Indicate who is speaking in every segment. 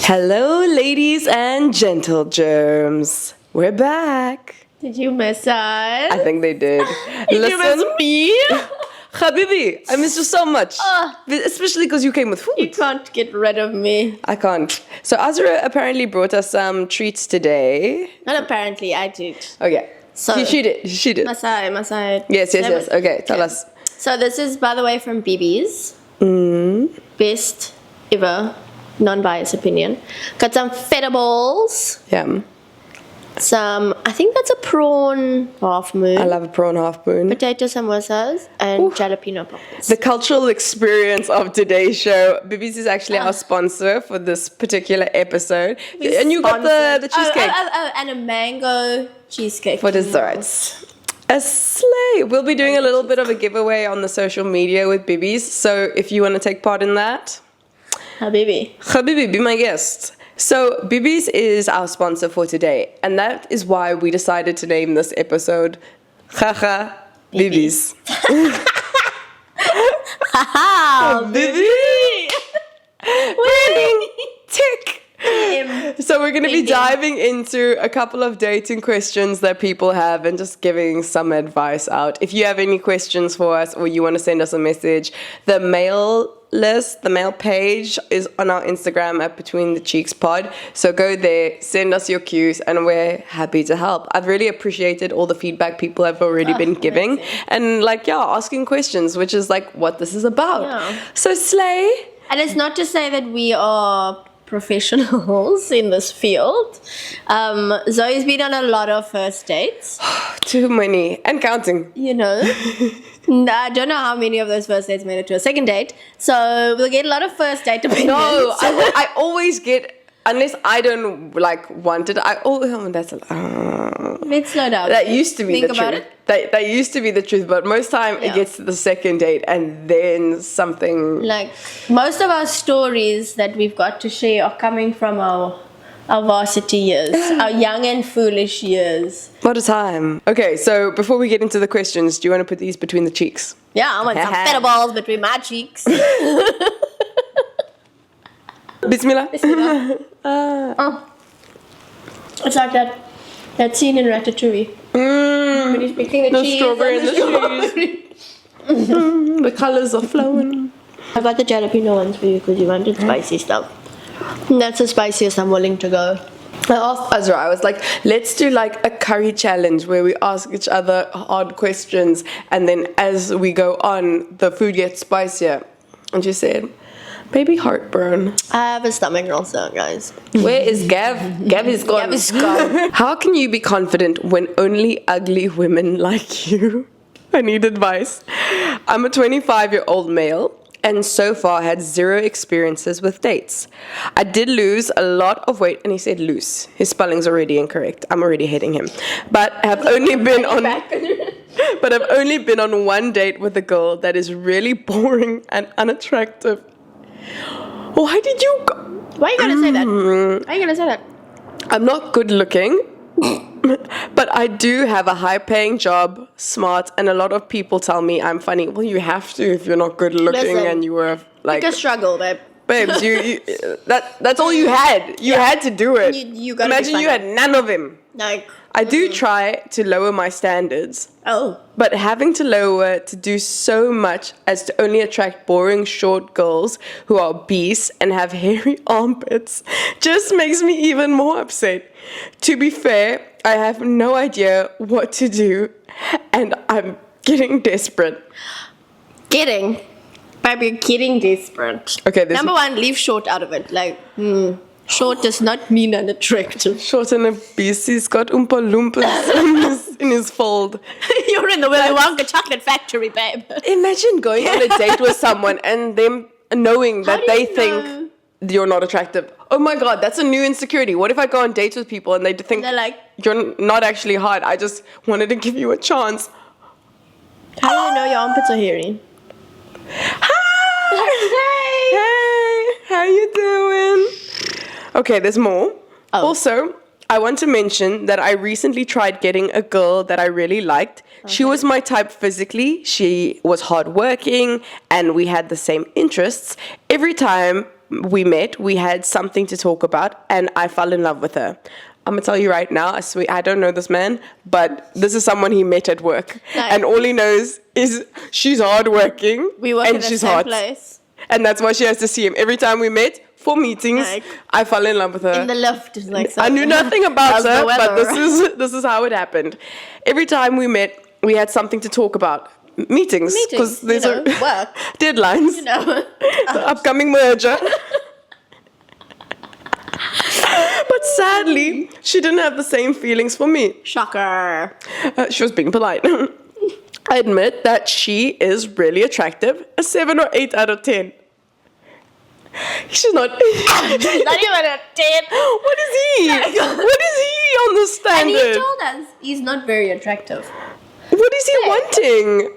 Speaker 1: Hello, ladies and gentle germs. We're back.
Speaker 2: Did you miss us?
Speaker 1: I think they did.
Speaker 2: Did you miss me?
Speaker 1: Habibi, I miss you so much. Especially because you came with food.
Speaker 2: You can't get rid of me.
Speaker 1: I can't. So Azra apparently brought us some treats today.
Speaker 2: Not apparently, I did.
Speaker 1: Okay.
Speaker 2: So
Speaker 1: she did.
Speaker 2: Masai.
Speaker 1: Yes. Okay, tell us.
Speaker 2: So this is, by the way, from HahaBibis. Best ever non-biased opinion. Got some feta balls.
Speaker 1: Yeah.
Speaker 2: Some, I think that's a prawn half moon.
Speaker 1: I love a prawn half moon.
Speaker 2: Potato samosas and jalapeno poppers.
Speaker 1: The cultural experience of today's show. Bibis is actually our sponsor for this particular episode. And you got the cheesecake.
Speaker 2: Oh, and a mango cheesecake.
Speaker 1: For desserts. A slay. We'll be doing a little bit of a giveaway on the social media with Bibis. So if you want to take part in that, Habibi, be my guest. So Bibis is our sponsor for today, and that is why we decided to name this episode HahaBibis. HahaBibis. Winning tick. So we're going to be diving into a couple of dating questions that people have and just giving some advice out. If you have any questions for us or you want to send us a message, the mail page is on our Instagram at Between the Cheeks Pod. So go there, send us your cues, and we're happy to help. I've really appreciated all the feedback people have already been giving. And asking questions, which is like what this is about. Yeah. So slay.
Speaker 2: And it's not to say that we are professionals in this field. Zoe's been on a lot of first dates.
Speaker 1: Too many. And counting.
Speaker 2: You know. I don't know how many of those first dates made it to a second date. So we'll get a lot of first date opinions.
Speaker 1: No, I always get, unless I don't want it,
Speaker 2: let's slow down.
Speaker 1: That used to be
Speaker 2: Think
Speaker 1: the
Speaker 2: about
Speaker 1: truth.
Speaker 2: it.
Speaker 1: That used to be the truth, but most time it gets to the second date and then something.
Speaker 2: Like most of our stories that we've got to share are coming from our varsity years, our young and foolish years.
Speaker 1: What a time. Okay, so before we get into the questions, do you want to put these between the cheeks?
Speaker 2: Yeah, I want some feta balls between my cheeks.
Speaker 1: Bismillah.
Speaker 2: It's like that scene in Ratatouille. When he's picking the cheese
Speaker 1: strawberry and the cheese. The colors are flowing.
Speaker 2: I got the jalapeno ones for you because you wanted spicy stuff. And that's the spiciest I'm willing to go.
Speaker 1: I asked Azra, I was like, let's do a curry challenge where we ask each other hard questions and then as we go on, the food gets spicier. And she said, baby heartburn.
Speaker 2: I have a stomach ulcer, guys.
Speaker 1: Where is Gav? Gav is gone.
Speaker 2: Gav is gone.
Speaker 1: How can you be confident when only ugly women like you? I need advice. I'm a 25-year-old male and so far had zero experiences with dates. I did lose a lot of weight, and he said loose. His spelling's already incorrect. I'm already hating him. But have only been on one date with a girl that is really boring and unattractive. Why did you go?
Speaker 2: Why are you gonna say that? Why are you gonna say that?
Speaker 1: I'm not good looking. But I do have a high-paying job, smart, and a lot of people tell me I'm funny. Well, you have to if you're not good looking.
Speaker 2: Listen,
Speaker 1: and you were
Speaker 2: like a struggle, babe.
Speaker 1: Babes, that's all you had. You had to do it.
Speaker 2: You gotta
Speaker 1: Imagine you had none of him. I do try to lower my standards. But having to lower to do so much as to only attract boring short girls who are beasts and have hairy armpits just makes me even more upset. To be fair, I have no idea what to do and I'm getting desperate.
Speaker 2: Babe, you're getting desperate.
Speaker 1: Okay,
Speaker 2: number one, leave short out of it. Short does not mean unattractive.
Speaker 1: Short and a beast, he's got Oompa Loompas in his fold.
Speaker 2: You're in the Willy Wonka chocolate factory, babe.
Speaker 1: Imagine going on a date with someone and them knowing that they think you're not attractive. Oh my god, that's a new insecurity. What if I go on dates with people and they think you're not actually hot? I just wanted to give you a chance.
Speaker 2: How do you know your armpits are hairy?
Speaker 1: Hi! Hey! How you doing? Okay, there's more. Also, I want to mention that I recently tried getting a girl that I really liked. Okay. She was my type physically. She was hardworking, and we had the same interests. Every time we met, we had something to talk about, and I fell in love with her. I'm gonna tell you right now, I swear, I don't know this man, but this is someone he met at work.
Speaker 2: Nice.
Speaker 1: And all he knows is she's hardworking
Speaker 2: We work
Speaker 1: and
Speaker 2: in the
Speaker 1: she's
Speaker 2: same
Speaker 1: hot.
Speaker 2: place.
Speaker 1: And that's why she has to see him. Every time we met for meetings,
Speaker 2: Like,
Speaker 1: I fell in love with her.
Speaker 2: In the lift. It's like, so
Speaker 1: I knew nothing about
Speaker 2: how's the
Speaker 1: her, but
Speaker 2: weather?
Speaker 1: this is how it happened. Every time we met, we had something to talk about. Meetings, because there's
Speaker 2: work.
Speaker 1: deadlines. The upcoming merger. But sadly, she didn't have the same feelings for me.
Speaker 2: Shocker.
Speaker 1: She was being polite. I admit that she is really attractive. A 7 or 8 out of 10. She's not.
Speaker 2: Not even a 10.
Speaker 1: What is he? What is he on the
Speaker 2: And
Speaker 1: standard?
Speaker 2: he told us he's not very attractive.
Speaker 1: What is he wanting?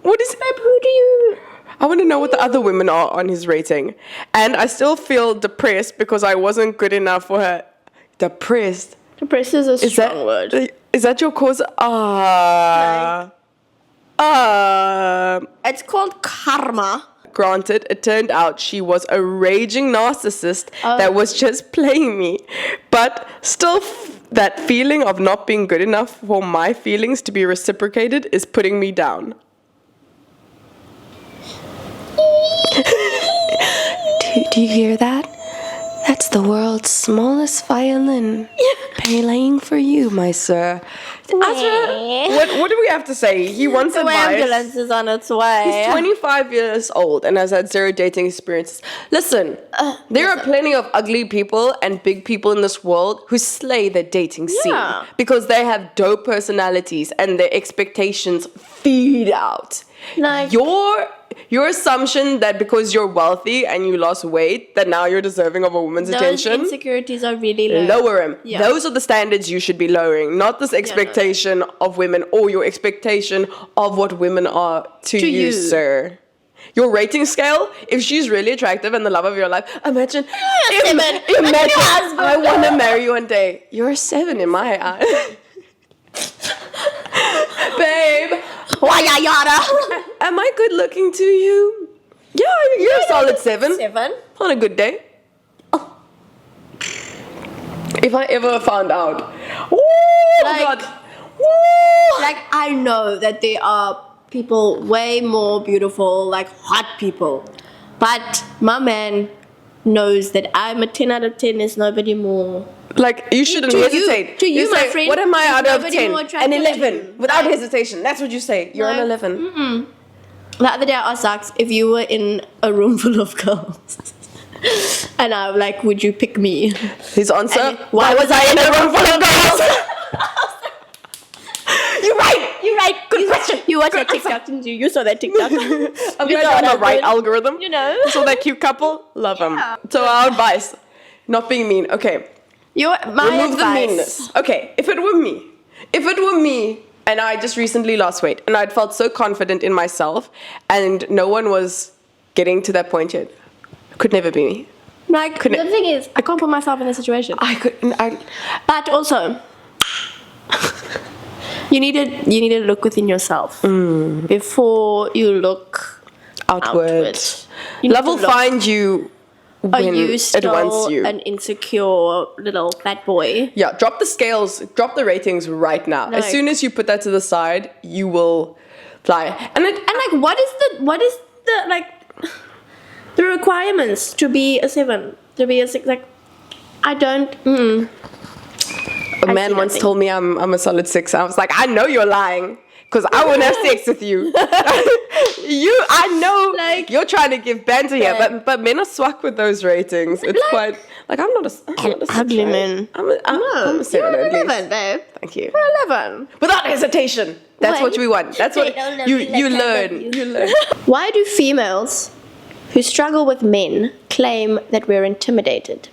Speaker 1: What is?
Speaker 2: Babe, who do you...
Speaker 1: I want to know what the other women are on his rating. And I still feel depressed because I wasn't good enough for her. Depressed?
Speaker 2: Depressed is a strong word.
Speaker 1: Is that your cause?
Speaker 2: It's called karma.
Speaker 1: Granted, it turned out she was a raging narcissist that was just playing me. But still, that feeling of not being good enough for my feelings to be reciprocated is putting me down. Do you hear that? That's the world's smallest violin playing for you, my sir. What do we have to say? He wants
Speaker 2: The
Speaker 1: advice.
Speaker 2: ambulance is on its way.
Speaker 1: He's 25 years old and has had 0 dating experiences. Listen, there are plenty of ugly people and big people in this world who slay the dating scene because they have dope personalities and their expectations feed out.
Speaker 2: Like,
Speaker 1: Your assumption that because you're wealthy and you lost weight, that now you're deserving of a woman's
Speaker 2: those
Speaker 1: attention.
Speaker 2: insecurities are really low.
Speaker 1: Lower them.
Speaker 2: Yeah.
Speaker 1: Those are the standards you should be lowering, not this expectation of women or your expectation of what women are to you, sir. Your rating scale, if she's really attractive and the love of your life, imagine I want to marry you one day. You're a 7 in my eyes. Babe, am I good looking to you? Yeah, you're a solid 7.
Speaker 2: 7.
Speaker 1: On a good day. If I ever found out. Oh, God.
Speaker 2: Like, I know that there are people way more beautiful, like hot people. But my man knows that I'm a 10 out of 10. There's nobody more.
Speaker 1: Like, you shouldn't hesitate.
Speaker 2: To you, my friend.
Speaker 1: What am I out of
Speaker 2: nobody
Speaker 1: 10?
Speaker 2: more attractive
Speaker 1: An
Speaker 2: than
Speaker 1: 11.
Speaker 2: you.
Speaker 1: Without hesitation. That's what you say. You're an 11.
Speaker 2: The other day I asked Zach if you were in a room full of girls. And I'm like, would you pick me?
Speaker 1: His answer,
Speaker 2: And
Speaker 1: why was I in a room full of girls? You're right. Good question.
Speaker 2: You watched that TikTok, didn't you? You saw that TikTok.
Speaker 1: I'm glad you're on the right algorithm.
Speaker 2: You know.
Speaker 1: So that cute couple, love them. So our advice, not being mean. Okay. Remove the meanness. Okay, if it were me, and I just recently lost weight, and I'd felt so confident in myself, and no one was getting to that point yet, could never be me.
Speaker 2: Like, the thing is, I can't put myself in this situation. But also, you need to look within yourself before you look outward.
Speaker 1: Love will find you when
Speaker 2: you
Speaker 1: it wants you.
Speaker 2: An insecure little fat boy?
Speaker 1: Yeah, drop the scales, drop the ratings right now. As soon as you put that to the side, you will fly. And
Speaker 2: like, what is the like the requirements to be a 7, to be a 6? Like, I don't.
Speaker 1: A man once told me I'm a solid 6. I was like, I know you're lying. Because I wouldn't have sex with you. I know, like, you're trying to give banter here, but men are swag with those ratings. It's quite, like, I'm not a
Speaker 2: ugly man.
Speaker 1: I'm a 7
Speaker 2: You're
Speaker 1: at least.
Speaker 2: 11, babe.
Speaker 1: Thank you.
Speaker 2: You're 11.
Speaker 1: Without hesitation. That's what we want. That's what you learn. You learn.
Speaker 2: Why do females who struggle with men claim that we're intimidated?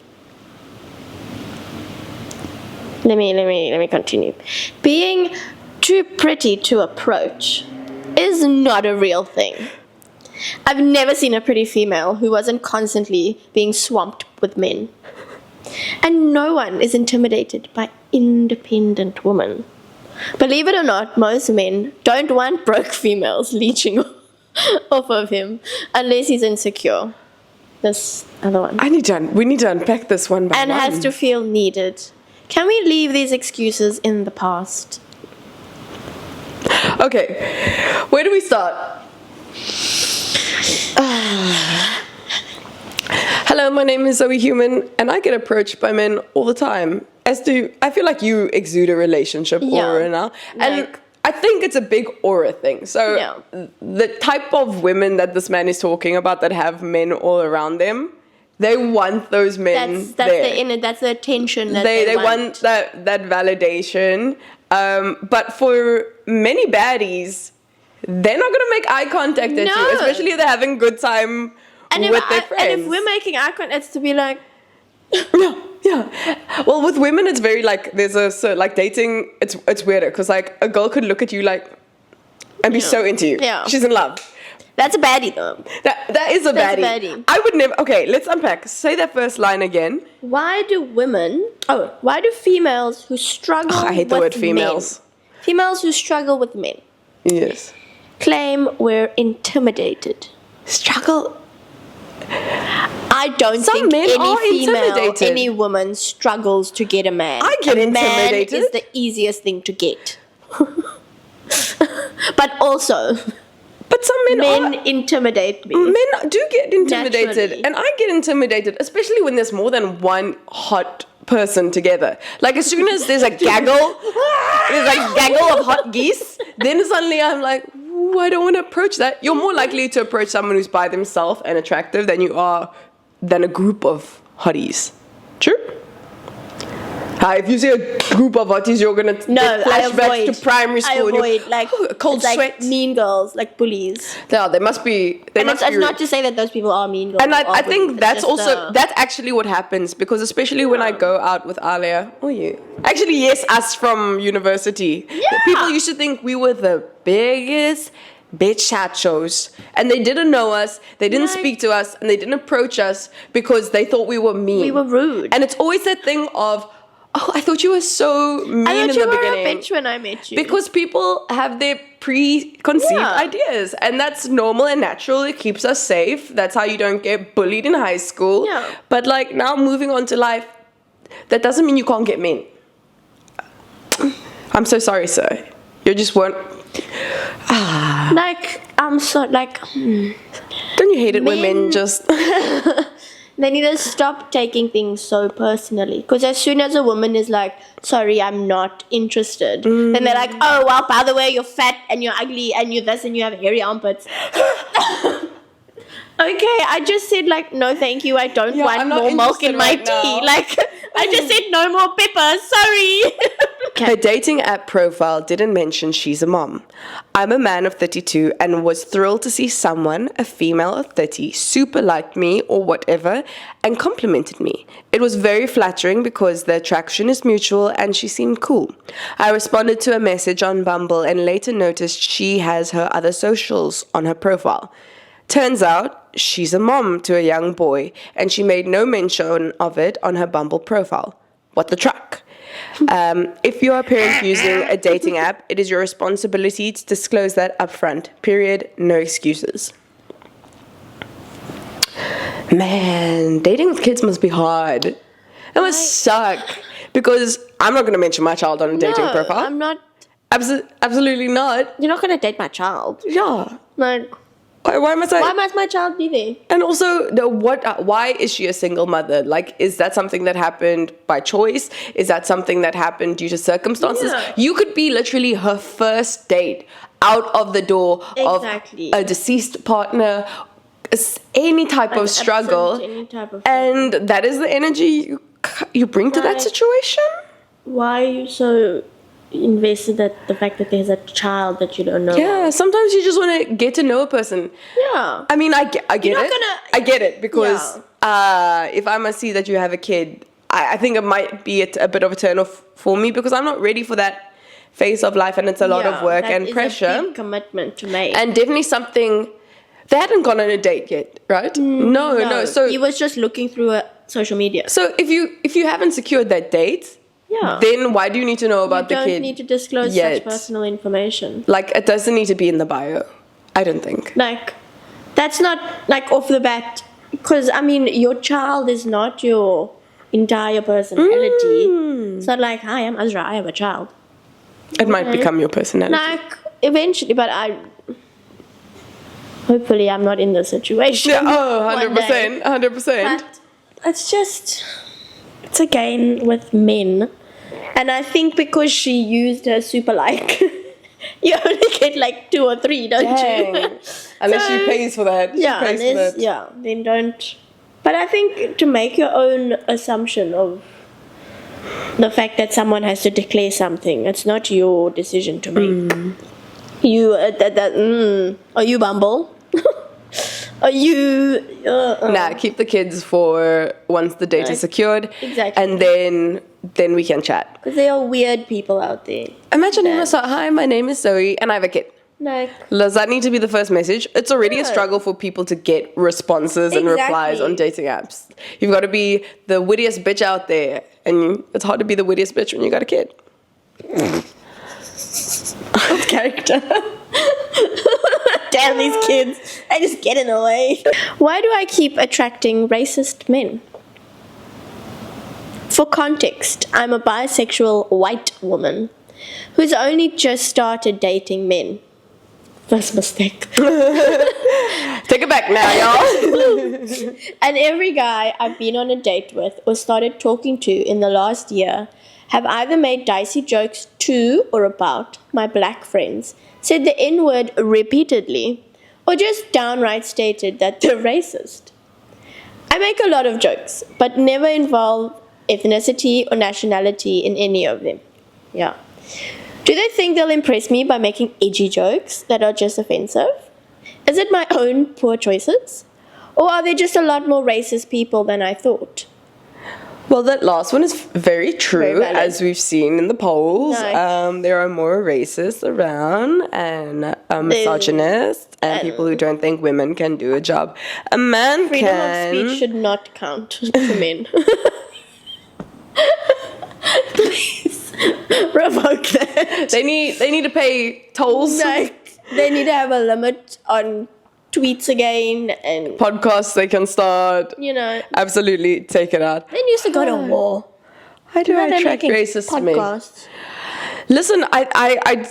Speaker 2: Let me continue. Being too pretty to approach is not a real thing. I've never seen a pretty female who wasn't constantly being swamped with men. And no one is intimidated by independent women. Believe it or not, most men don't want broke females leeching off of him unless he's insecure. this other one.
Speaker 1: We need to unpack this one by
Speaker 2: And
Speaker 1: one.
Speaker 2: has to feel needed. Can we leave these excuses in the past?
Speaker 1: Okay, where do we start? Hello, my name is Zoe Human, and I get approached by men all the time. I feel like you exude a relationship aura now. And I think it's a big aura thing. So the type of women that this man is talking about that have men all around them, they want those men there.
Speaker 2: That's the attention that
Speaker 1: they want that validation. But for many baddies, they're not going to make eye contact at you, especially if they're having a good time with their friends.
Speaker 2: And if we're making eye contact, it's to be like...
Speaker 1: Yeah. Well, with women, it's very like, dating, it's weirder, because like a girl could look at you like, and be so into you.
Speaker 2: Yeah.
Speaker 1: She's in love.
Speaker 2: That's a baddie though.
Speaker 1: That is a baddie. I would never, okay, let's unpack. Say that first line again.
Speaker 2: Why do females who struggle
Speaker 1: I hate the word females.
Speaker 2: Females who struggle with men.
Speaker 1: Yes.
Speaker 2: Claim we're intimidated.
Speaker 1: Struggle.
Speaker 2: I don't think
Speaker 1: men
Speaker 2: any
Speaker 1: are
Speaker 2: female,
Speaker 1: intimidated.
Speaker 2: any woman struggles to get a man.
Speaker 1: I get intimidated.
Speaker 2: Man is the easiest thing to get. But also...
Speaker 1: But some men
Speaker 2: intimidate me.
Speaker 1: Men do get intimidated.
Speaker 2: Naturally.
Speaker 1: And I get intimidated, especially when there's more than one hot person together. Like as soon as there's a gaggle of hot geese, then suddenly I'm like, ooh, I don't want to approach that. You're more likely to approach someone who's by themselves and attractive than a group of hotties. True? If you see a group of hotties, you're gonna get flashbacks to primary school.
Speaker 2: I avoid
Speaker 1: cold sweat.
Speaker 2: Like mean girls, like bullies.
Speaker 1: Yeah, they must be.
Speaker 2: It's not to say that those people are mean girls.
Speaker 1: And I think that's actually what happens, because especially when I go out with Alia, actually yes, us from university.
Speaker 2: Yeah.
Speaker 1: People used to think we were the biggest bitchachos, and they didn't know us, they didn't speak to us, and they didn't approach us because they thought we were mean.
Speaker 2: We were rude.
Speaker 1: And it's always that thing of, I thought you were so mean in the beginning. I thought you were a
Speaker 2: bitch when I met you.
Speaker 1: Because people have their preconceived ideas, and that's normal and natural. It keeps us safe. That's how you don't get bullied in high school.
Speaker 2: Yeah.
Speaker 1: But like now moving on to life, that doesn't mean you can't get men. I'm so sorry, sir. You just weren't...
Speaker 2: I'm so like...
Speaker 1: Don't you hate it when men just...
Speaker 2: They need to stop taking things so personally. Because as soon as a woman is like, sorry, I'm not interested, then they're like, oh, well, by the way, you're fat and you're ugly and you're this and you have hairy armpits. Okay, I just said like, no, thank you. I don't want more milk in my tea. Like, I just said no more peppers. Sorry.
Speaker 1: Her dating app profile didn't mention she's a mom. I'm a man of 32 and was thrilled to see someone, a female of 30, super liked me or whatever and complimented me. It was very flattering because the attraction is mutual and she seemed cool. I responded to a message on Bumble and later noticed she has her other socials on her profile. Turns out she's a mom to a young boy and she made no mention of it on her Bumble profile. What the truck? If you're a parent using a dating app, it is your responsibility to disclose that upfront. Period. No excuses. Man, dating with kids must be hard. It must suck. Because I'm not going to mention my child on a dating profile.
Speaker 2: I'm not.
Speaker 1: Absolutely not.
Speaker 2: You're not going to date my child.
Speaker 1: Yeah.
Speaker 2: Like...
Speaker 1: Why must
Speaker 2: my child be there?
Speaker 1: And also, why is she a single mother? Like, is that something that happened by choice? Is that something that happened due to circumstances?
Speaker 2: Yeah.
Speaker 1: You could be literally her first date out of the door of a deceased partner, any type of struggle. And that is the energy you bring to that situation?
Speaker 2: Why are you so invested at the fact that there's a child that you don't know?
Speaker 1: Yeah, sometimes you just want to get to know a person.
Speaker 2: Yeah.
Speaker 1: I mean, I get it. I get it because if I must see that you have a kid, I think it might be a bit of a turn off for me because I'm not ready for that phase of life and it's a lot of work and pressure.
Speaker 2: That is a big commitment to make.
Speaker 1: And definitely something, they hadn't gone on a date yet, right? No. So
Speaker 2: he was just looking through social media.
Speaker 1: So if you haven't secured that date, then why do you need to know about the kid?
Speaker 2: You don't need to disclose such personal information.
Speaker 1: Like, it doesn't need to be in the bio, I don't think.
Speaker 2: Like, that's not, like, off the bat, because I mean, your child is not your entire personality. It's not like, hi, I'm Azra, I have a child.
Speaker 1: It might become your personality.
Speaker 2: Like, eventually, but hopefully I'm not in this situation.
Speaker 1: Yeah, 100%, 100%.
Speaker 2: But it's again with men. And I think because she used her super like, you only get like 2 or 3, don't you?
Speaker 1: Unless she pays for that.
Speaker 2: Then don't. But I think to make your own assumption of the fact that someone has to declare something, it's not your decision to make. You, are you Bumble? Are you...
Speaker 1: Nah, keep the kids for once the date is secured.
Speaker 2: Exactly.
Speaker 1: And then we can chat.
Speaker 2: Because there are weird people out there.
Speaker 1: Imagine him as, hi, my name is Zoe and I have a kid.
Speaker 2: Like,
Speaker 1: Does that need to be the first message? It's already a struggle for people to get responses and replies on dating apps. You've got to be the wittiest bitch out there. And it's hard to be the wittiest bitch when you got a kid.
Speaker 2: Off character. Damn these kids. I just get in the way. Why do I keep attracting racist men? For context, I'm a bisexual white woman who's only just started dating men. First mistake.
Speaker 1: Take it back now, y'all.
Speaker 2: And every guy I've been on a date with or started talking to in the last year have either made dicey jokes to or about my black friends, said the N-word repeatedly, or just downright stated that they're racist. I make a lot of jokes, but never involve ethnicity or nationality in any of them. Yeah. Do they think they'll impress me by making edgy jokes that are just offensive? Is it my own poor choices? Or are there just a lot more racist people than I thought?
Speaker 1: Well, that last one is very true,
Speaker 2: Very
Speaker 1: as we've seen in the polls.
Speaker 2: No.
Speaker 1: There are more racists around and misogynists and people who don't think women can do a job. A man
Speaker 2: Freedom
Speaker 1: can.
Speaker 2: of speech should not count for men. Please revoke that.
Speaker 1: They need to pay tolls.
Speaker 2: Like, they need to have a limit on tweets again and
Speaker 1: Podcasts they can start. Absolutely take it out.
Speaker 2: They used to go to war.
Speaker 1: How do I attract racist men? Listen, I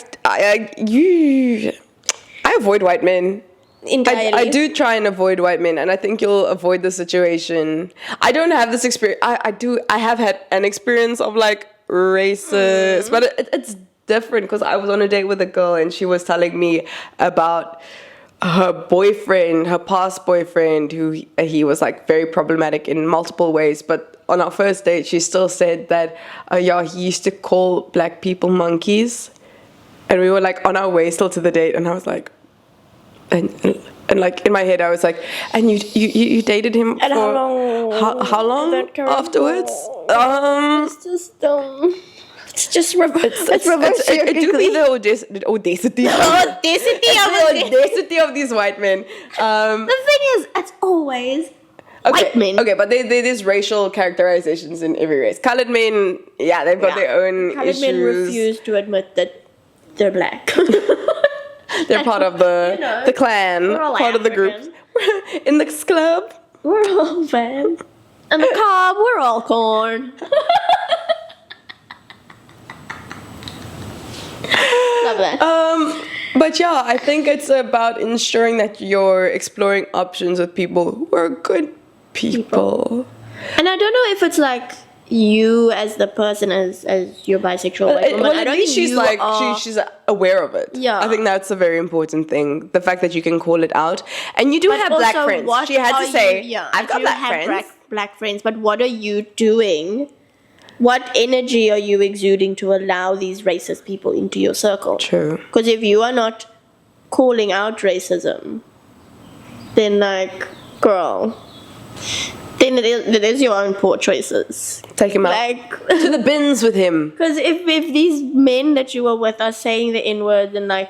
Speaker 1: avoid white men.
Speaker 2: Entirely.
Speaker 1: I do try and avoid white men, and I think you'll avoid the situation. I don't have this experience. I have had an experience of like racist, but it's different because I was on a date with a girl and she was telling me about her boyfriend, her past boyfriend, who he was like very problematic in multiple ways. But on our first date, she still said that, he used to call black people monkeys. And we were like on our way still to the date, and I was like, and like in my head, I was like, and you dated him
Speaker 2: and
Speaker 1: for how long afterwards?
Speaker 2: It's just reverse. It's reverse.
Speaker 1: It do be the audacity. Audacity of these white men.
Speaker 2: The thing is, it's always white men.
Speaker 1: Okay, but there's racial characterizations in every race. Colored men, they've got their own
Speaker 2: Colored
Speaker 1: issues.
Speaker 2: men refuse to admit that they're black.
Speaker 1: They're part of the clan, part of the group. In this club,
Speaker 2: we're all fans. In the cob, we're all corn. Love that.
Speaker 1: But I think it's about ensuring that you're exploring options with people who are good people.
Speaker 2: And I don't know if it's like you as the person as your bisexual white woman.
Speaker 1: Well, at least she's she's aware of it.
Speaker 2: Yeah.
Speaker 1: I think that's a very important thing. The fact that you can call it out. And you do have black friends. She had to say, I've got
Speaker 2: black friends, but what are you doing? What energy are you exuding to allow these racist people into your circle?
Speaker 1: True.
Speaker 2: Because if you are not calling out racism, then girl, then it is your own poor choices.
Speaker 1: Take him out to the bins with him.
Speaker 2: Because if these men that you were with are saying the N-word and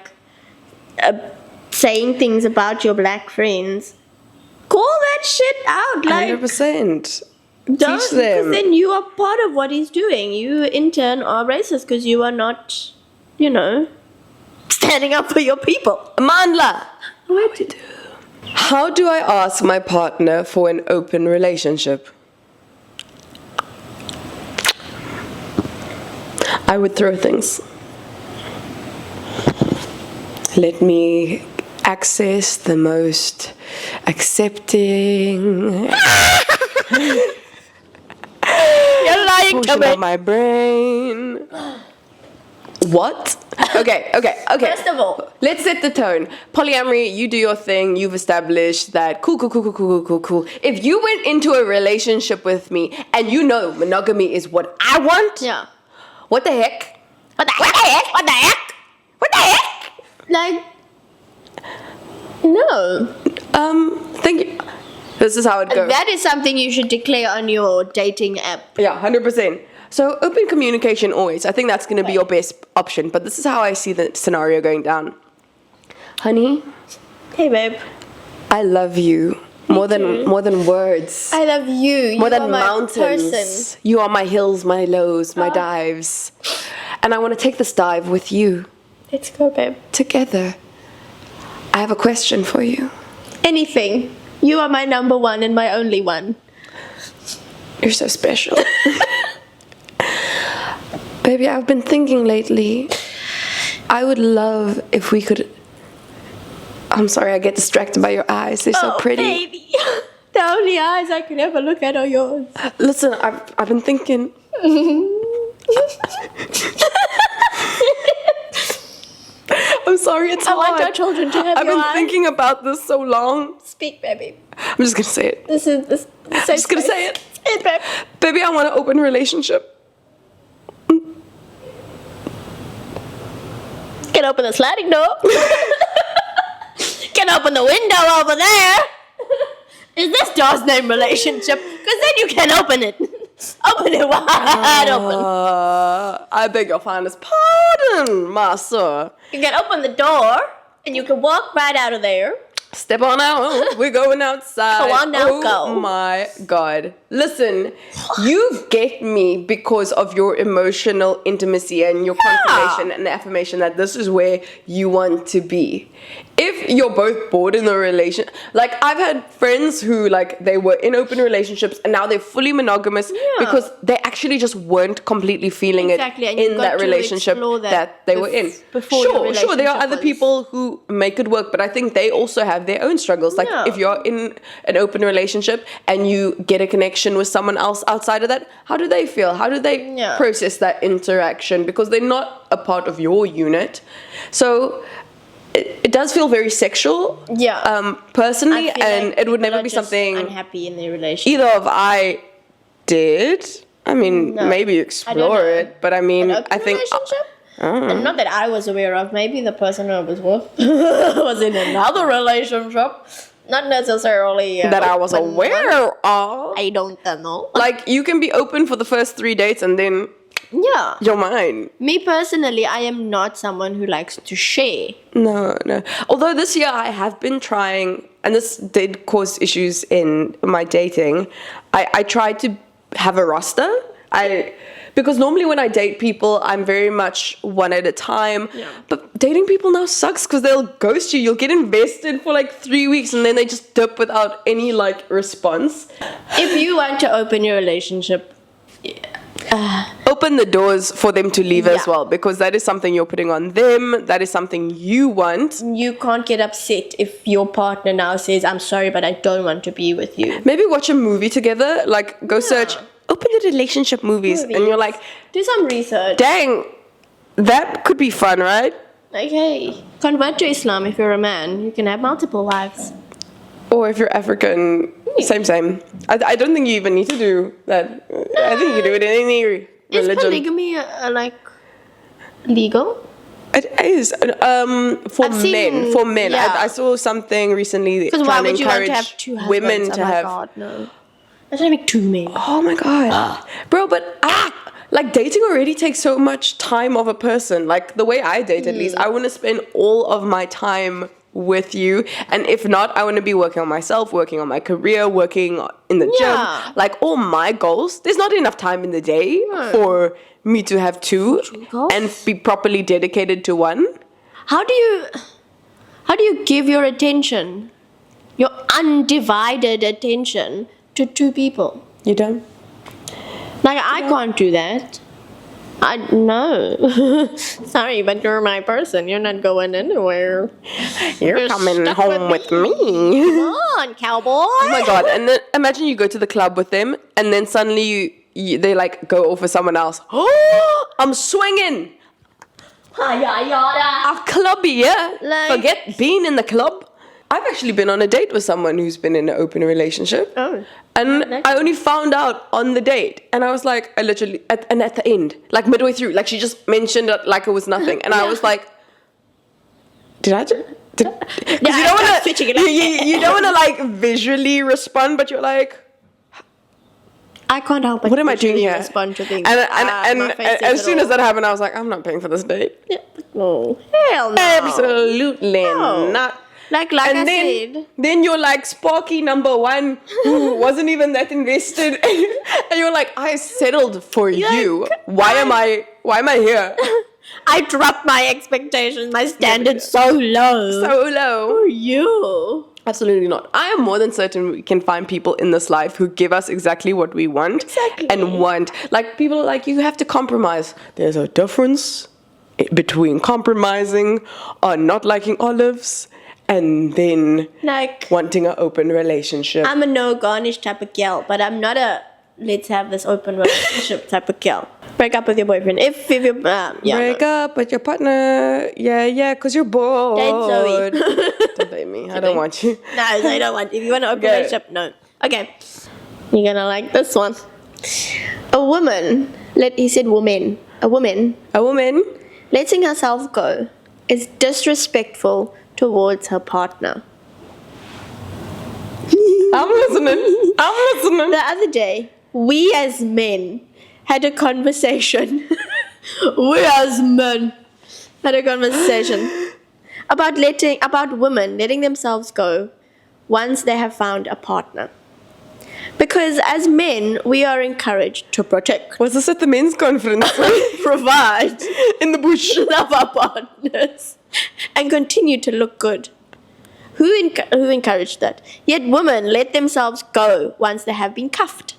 Speaker 2: saying things about your black friends, call that shit out.
Speaker 1: 100%.
Speaker 2: Don't,
Speaker 1: teach them.
Speaker 2: Because then you are part of what he's doing. You in turn are racist because you are not, standing up for your people.
Speaker 1: Amandla.
Speaker 2: What to do?
Speaker 1: How do I ask my partner for an open relationship? I would throw things. Let me access the most accepting.
Speaker 2: You're lying to
Speaker 1: portion
Speaker 2: me.
Speaker 1: of my brain. What? Okay.
Speaker 2: First of all,
Speaker 1: Let's set the tone. Polyamory, you do your thing. You've established that cool. If you went into a relationship with me and you know monogamy is what I want,
Speaker 2: yeah.
Speaker 1: what the heck?
Speaker 2: Like, no.
Speaker 1: Thank you. This is how it goes.
Speaker 2: That is something you should declare on your dating app.
Speaker 1: Yeah, 100%. So open communication always. I think that's going to be your best option. But this is how I see the scenario going down. Honey,
Speaker 2: Hey, babe.
Speaker 1: I love you more than words.
Speaker 2: I love you.
Speaker 1: More
Speaker 2: You
Speaker 1: than
Speaker 2: are my
Speaker 1: mountains.
Speaker 2: person.
Speaker 1: You are my hills, my lows, my dives. And I want to take this dive with you
Speaker 2: Let's go, babe.
Speaker 1: together. I have a question for you.
Speaker 2: Anything. You are my number one and my only one.
Speaker 1: You're so special. Baby, I've been thinking lately, I would love if we could... I'm sorry, I get distracted by your eyes. They're so pretty.
Speaker 2: Baby. The only eyes I can ever look at are yours.
Speaker 1: Listen, I've been thinking... I'm sorry, it's
Speaker 2: I
Speaker 1: hard.
Speaker 2: want our children to have
Speaker 1: I've
Speaker 2: your
Speaker 1: been
Speaker 2: eyes.
Speaker 1: thinking about this so long.
Speaker 2: Speak, baby.
Speaker 1: I'm just gonna say it.
Speaker 2: This is this.
Speaker 1: I'm just gonna say it.
Speaker 2: Say it, babe.
Speaker 1: Baby, I want an open relationship.
Speaker 2: Can open the sliding door. Can open the window over there. Is this door's name relationship? Because then you can open it. Open it wide open.
Speaker 1: I beg your finest pardon, master.
Speaker 2: You can open the door and you can walk right out of there.
Speaker 1: Step on out. We're going outside.
Speaker 2: Go on now,
Speaker 1: oh
Speaker 2: go.
Speaker 1: My God. Listen, you get me because of your emotional intimacy and your confirmation and affirmation that this is where you want to be. If you're both bored in the relation, like I've had friends who like they were in open relationships and now they're fully monogamous because they actually just weren't completely feeling
Speaker 2: Exactly,
Speaker 1: it
Speaker 2: and you've
Speaker 1: in
Speaker 2: got
Speaker 1: that
Speaker 2: to
Speaker 1: relationship
Speaker 2: explore
Speaker 1: that they were in.
Speaker 2: before your
Speaker 1: Sure, there are
Speaker 2: relationship
Speaker 1: other
Speaker 2: was-
Speaker 1: people who make it work, but I think they also have their own struggles. Like
Speaker 2: Yeah.
Speaker 1: if you're in an open relationship and you get a connection with someone else outside of that, how do they feel? How do they
Speaker 2: Yeah.
Speaker 1: process that interaction? Because they're not a part of your unit. So it does feel very sexual.
Speaker 2: Yeah.
Speaker 1: Personally,
Speaker 2: I feel
Speaker 1: and
Speaker 2: like
Speaker 1: it would
Speaker 2: people
Speaker 1: never
Speaker 2: are
Speaker 1: be
Speaker 2: just
Speaker 1: something
Speaker 2: unhappy in their relationship.
Speaker 1: either of I did. I mean, maybe explore
Speaker 2: know.
Speaker 1: it, but I mean,
Speaker 2: An open
Speaker 1: I think
Speaker 2: relationship? And not that I was aware of. Maybe the person I was with was in another relationship. Not necessarily
Speaker 1: that I was
Speaker 2: open
Speaker 1: aware
Speaker 2: one.
Speaker 1: of.
Speaker 2: I don't know.
Speaker 1: Like you can be open for the first 3 dates and then
Speaker 2: Yeah.
Speaker 1: you're mine.
Speaker 2: Me personally, I am not someone who likes to share.
Speaker 1: No. Although this year I have been trying, and this did cause issues in my dating. I tried to have a roster. Because normally when I date people, I'm very much one at a time.
Speaker 2: Yeah.
Speaker 1: But dating people now sucks because they'll ghost you. You'll get invested for like 3 weeks and then they just dip without any like response.
Speaker 2: If you want to open your relationship,
Speaker 1: Open the doors for them to leave as
Speaker 2: Yeah.
Speaker 1: well, because that is something you're putting on them. That is something you want.
Speaker 2: you can't get upset if your partner now says, I'm sorry, but I don't want to be with you.
Speaker 1: Maybe watch a movie together. Like go search open the relationship movies, and you're like,
Speaker 2: Do some research.
Speaker 1: dang, that could be fun, right?
Speaker 2: Okay. Convert to Islam if you're a man. You can have multiple wives.
Speaker 1: Or if you're African, same. I don't think you even need to do that. I think you do it in any
Speaker 2: Is
Speaker 1: religion.
Speaker 2: polygamy like legal?
Speaker 1: It is for
Speaker 2: I've seen-
Speaker 1: men. For men,
Speaker 2: yeah.
Speaker 1: I saw something recently
Speaker 2: Because why
Speaker 1: trying to
Speaker 2: would you want to
Speaker 1: encourage
Speaker 2: have two husbands?
Speaker 1: women to
Speaker 2: oh my
Speaker 1: have.
Speaker 2: God, no. I don't make two men.
Speaker 1: Oh my god, bro! But like dating already takes so much time of a person. Like the way I date, at least, I want to spend all of my time with you, and if not, I want to be working on myself, working on my career, working in the
Speaker 2: Yeah.
Speaker 1: gym, like all my goals. There's not enough time in the day
Speaker 2: No.
Speaker 1: for me to have two
Speaker 2: goals?
Speaker 1: and be properly dedicated to one.
Speaker 2: How do you give your attention your undivided attention to two people.
Speaker 1: You don't?
Speaker 2: Like, I can't do that. No. Sorry, but you're my person. You're not going anywhere.
Speaker 1: You're coming
Speaker 2: stuck
Speaker 1: home with me.
Speaker 2: Come on, cowboy.
Speaker 1: Oh my god! And then imagine you go to the club with them, and then suddenly they like go off with someone else. Oh, I'm swinging. A club, yeah.
Speaker 2: Like-
Speaker 1: Forget being in the club. I've actually been on a date with someone who's been in an open relationship.
Speaker 2: Oh.
Speaker 1: And
Speaker 2: Nice.
Speaker 1: I only found out on the date. And I was like, I literally, at the end, like midway through, like she just mentioned it like it was nothing. And I was like, did I just... Because you don't want to, you don't want to like visually respond, but you're like,
Speaker 2: I can't help but
Speaker 1: what am I doing here?
Speaker 2: respond to things.
Speaker 1: And
Speaker 2: My face
Speaker 1: as
Speaker 2: says
Speaker 1: soon
Speaker 2: it
Speaker 1: as that happened, I was like, I'm not paying for this date.
Speaker 2: all. No. Hell no.
Speaker 1: Absolutely
Speaker 2: No.
Speaker 1: not.
Speaker 2: Like
Speaker 1: And
Speaker 2: I
Speaker 1: then,
Speaker 2: said.
Speaker 1: then you're like Sparky number one who wasn't even that invested, and you're like, I settled for you. Why am I here?
Speaker 2: I dropped my expectations, my standards so low.
Speaker 1: So low.
Speaker 2: For you.
Speaker 1: Absolutely not. I am more than certain we can find people in this life who give us exactly what we want.
Speaker 2: Exactly.
Speaker 1: And want. Like, people are like, you have to compromise. There's a difference between compromising on not liking olives and then
Speaker 2: Like,
Speaker 1: wanting an open relationship.
Speaker 2: I'm a no garnish type of girl, but I'm not a let's have this open relationship type of girl. Break up with your boyfriend. If you
Speaker 1: Break up with your partner. Yeah, because you're bored.
Speaker 2: Date Zoe.
Speaker 1: Don't blame me. I don't want you.
Speaker 2: No, I don't want. If you want an open
Speaker 1: Okay.
Speaker 2: relationship, no. Okay, you're gonna like this one. A woman. He said woman. A woman
Speaker 1: A woman.
Speaker 2: letting herself go is disrespectful towards her partner.
Speaker 1: I'm listening.
Speaker 2: The other day, we as men had a conversation. We as men had a conversation about women letting themselves go once they have found a partner. Because as men, we are encouraged to protect,
Speaker 1: Was this at the men's conference?
Speaker 2: provide,
Speaker 1: In the bush.
Speaker 2: love our partners, and continue to look good. Who encouraged that? Yet women let themselves go once they have been cuffed.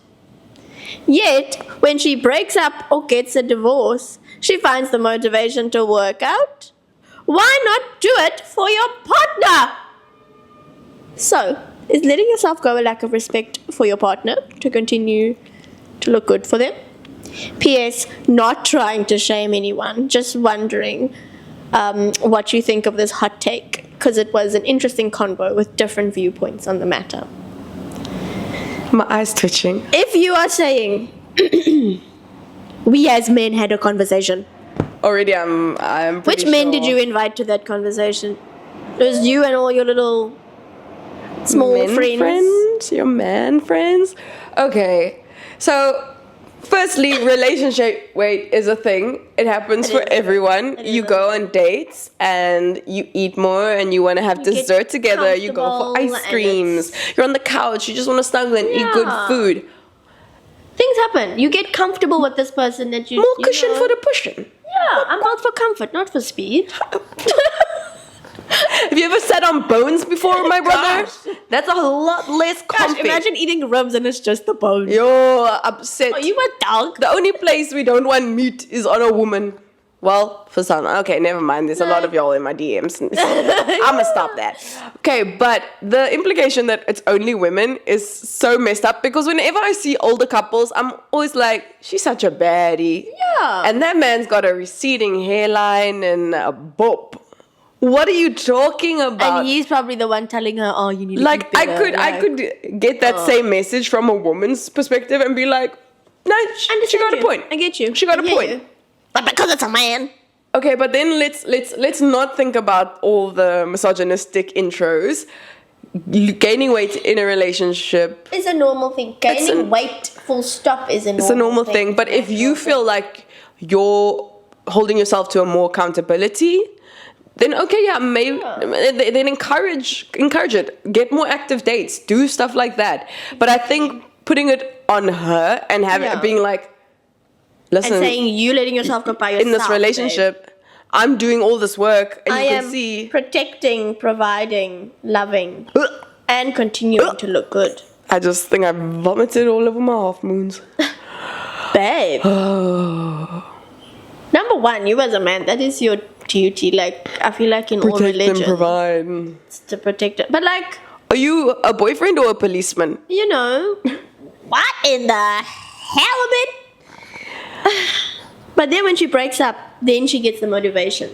Speaker 2: Yet, when she breaks up or gets a divorce, she finds the motivation to work out. Why not do it for your partner? So, is letting yourself go a lack of respect for your partner to continue to look good for them? P.S. Not trying to shame anyone, just wondering what you think of this hot take, because it was an interesting convo with different viewpoints on the matter.
Speaker 1: My eyes twitching.
Speaker 2: If you are saying, we as men had a conversation,
Speaker 1: Already, I'm pretty
Speaker 2: which men
Speaker 1: sure.
Speaker 2: did you invite to that conversation? It was you and all your little small
Speaker 1: Men friends? Your man friends? Okay. So, firstly, relationship weight is a thing. It happens
Speaker 2: It
Speaker 1: for
Speaker 2: is.
Speaker 1: everyone.
Speaker 2: It
Speaker 1: You
Speaker 2: is.
Speaker 1: go on dates and you eat more and you want to have
Speaker 2: You get
Speaker 1: dessert together. You go for
Speaker 2: comfortable
Speaker 1: ice
Speaker 2: and
Speaker 1: creams. You're on the couch. You just want to snuggle and eat good
Speaker 2: Yeah.
Speaker 1: food.
Speaker 2: Things happen. You get comfortable with this person that you...
Speaker 1: More
Speaker 2: you
Speaker 1: cushion
Speaker 2: know.
Speaker 1: for the pushing.
Speaker 2: Yeah, I'm out for comfort, not for speed.
Speaker 1: Have you ever sat on bones before, my brother?
Speaker 2: Gosh.
Speaker 1: That's a lot less
Speaker 2: Gosh,
Speaker 1: comfy.
Speaker 2: imagine eating ribs and it's just the bone.
Speaker 1: You're upset.
Speaker 2: Are you a dog?
Speaker 1: The only place we don't want meat is on a woman. Well, for some. Okay, never mind. There's a lot of y'all in my DMs. I'm gonna stop that. Okay, but the implication that it's only women is so messed up because whenever I see older couples, I'm always like, she's such a baddie.
Speaker 2: Yeah.
Speaker 1: And that man's got a receding hairline and a bob. What are you talking about?
Speaker 2: And he's probably the one telling her, "Oh, you need to
Speaker 1: Like
Speaker 2: eat better."
Speaker 1: I could get that same message from a woman's perspective and be like, no, she got a point.
Speaker 2: I get you.
Speaker 1: She got
Speaker 2: I
Speaker 1: a
Speaker 2: get
Speaker 1: point.
Speaker 2: you. But because it's a man.
Speaker 1: Okay, but then let's not think about all the misogynistic intros. Gaining weight in a relationship,
Speaker 2: It's a normal thing. Gaining weight, full stop, is a normal
Speaker 1: it's a normal thing. But if you feel like you're holding yourself to a more accountability, then okay, yeah, maybe then encourage it. Get more active dates. Do stuff like that. But I think putting it on her and being like, listen,
Speaker 2: and saying you letting yourself go by yourself
Speaker 1: in this relationship, I'm doing all this work, and
Speaker 2: I
Speaker 1: you can
Speaker 2: am
Speaker 1: see.
Speaker 2: protecting, providing, loving. And continuing to look good.
Speaker 1: I just think I vomited all over my half moons.
Speaker 2: Babe. Number one, you as a man, that is your duty. Like, I feel like in all
Speaker 1: Protect
Speaker 2: religions.
Speaker 1: and provide.
Speaker 2: It's to protect it. But like,
Speaker 1: Are you a boyfriend or a policeman?
Speaker 2: you know, what in the hell, man? But then when she breaks up, then she gets the motivation.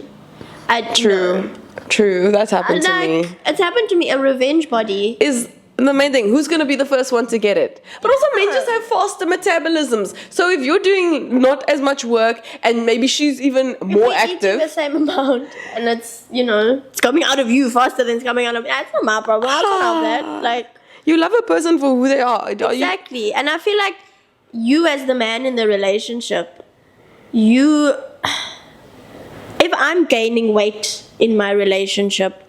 Speaker 1: True. That's happened to me.
Speaker 2: It's happened to me. A revenge body.
Speaker 1: Is the main thing. Who's going to be the first one to get it? But also men just have faster metabolisms. So if you're doing not as much work and maybe she's even more
Speaker 2: Eating the
Speaker 1: active.
Speaker 2: same amount, and it's, you know, it's coming out of you faster than it's coming out of me. That's not my problem. I don't have that. Like,
Speaker 1: You love a person for who they are.
Speaker 2: exactly. And I feel like you as the man in the relationship, if I'm gaining weight in my relationship,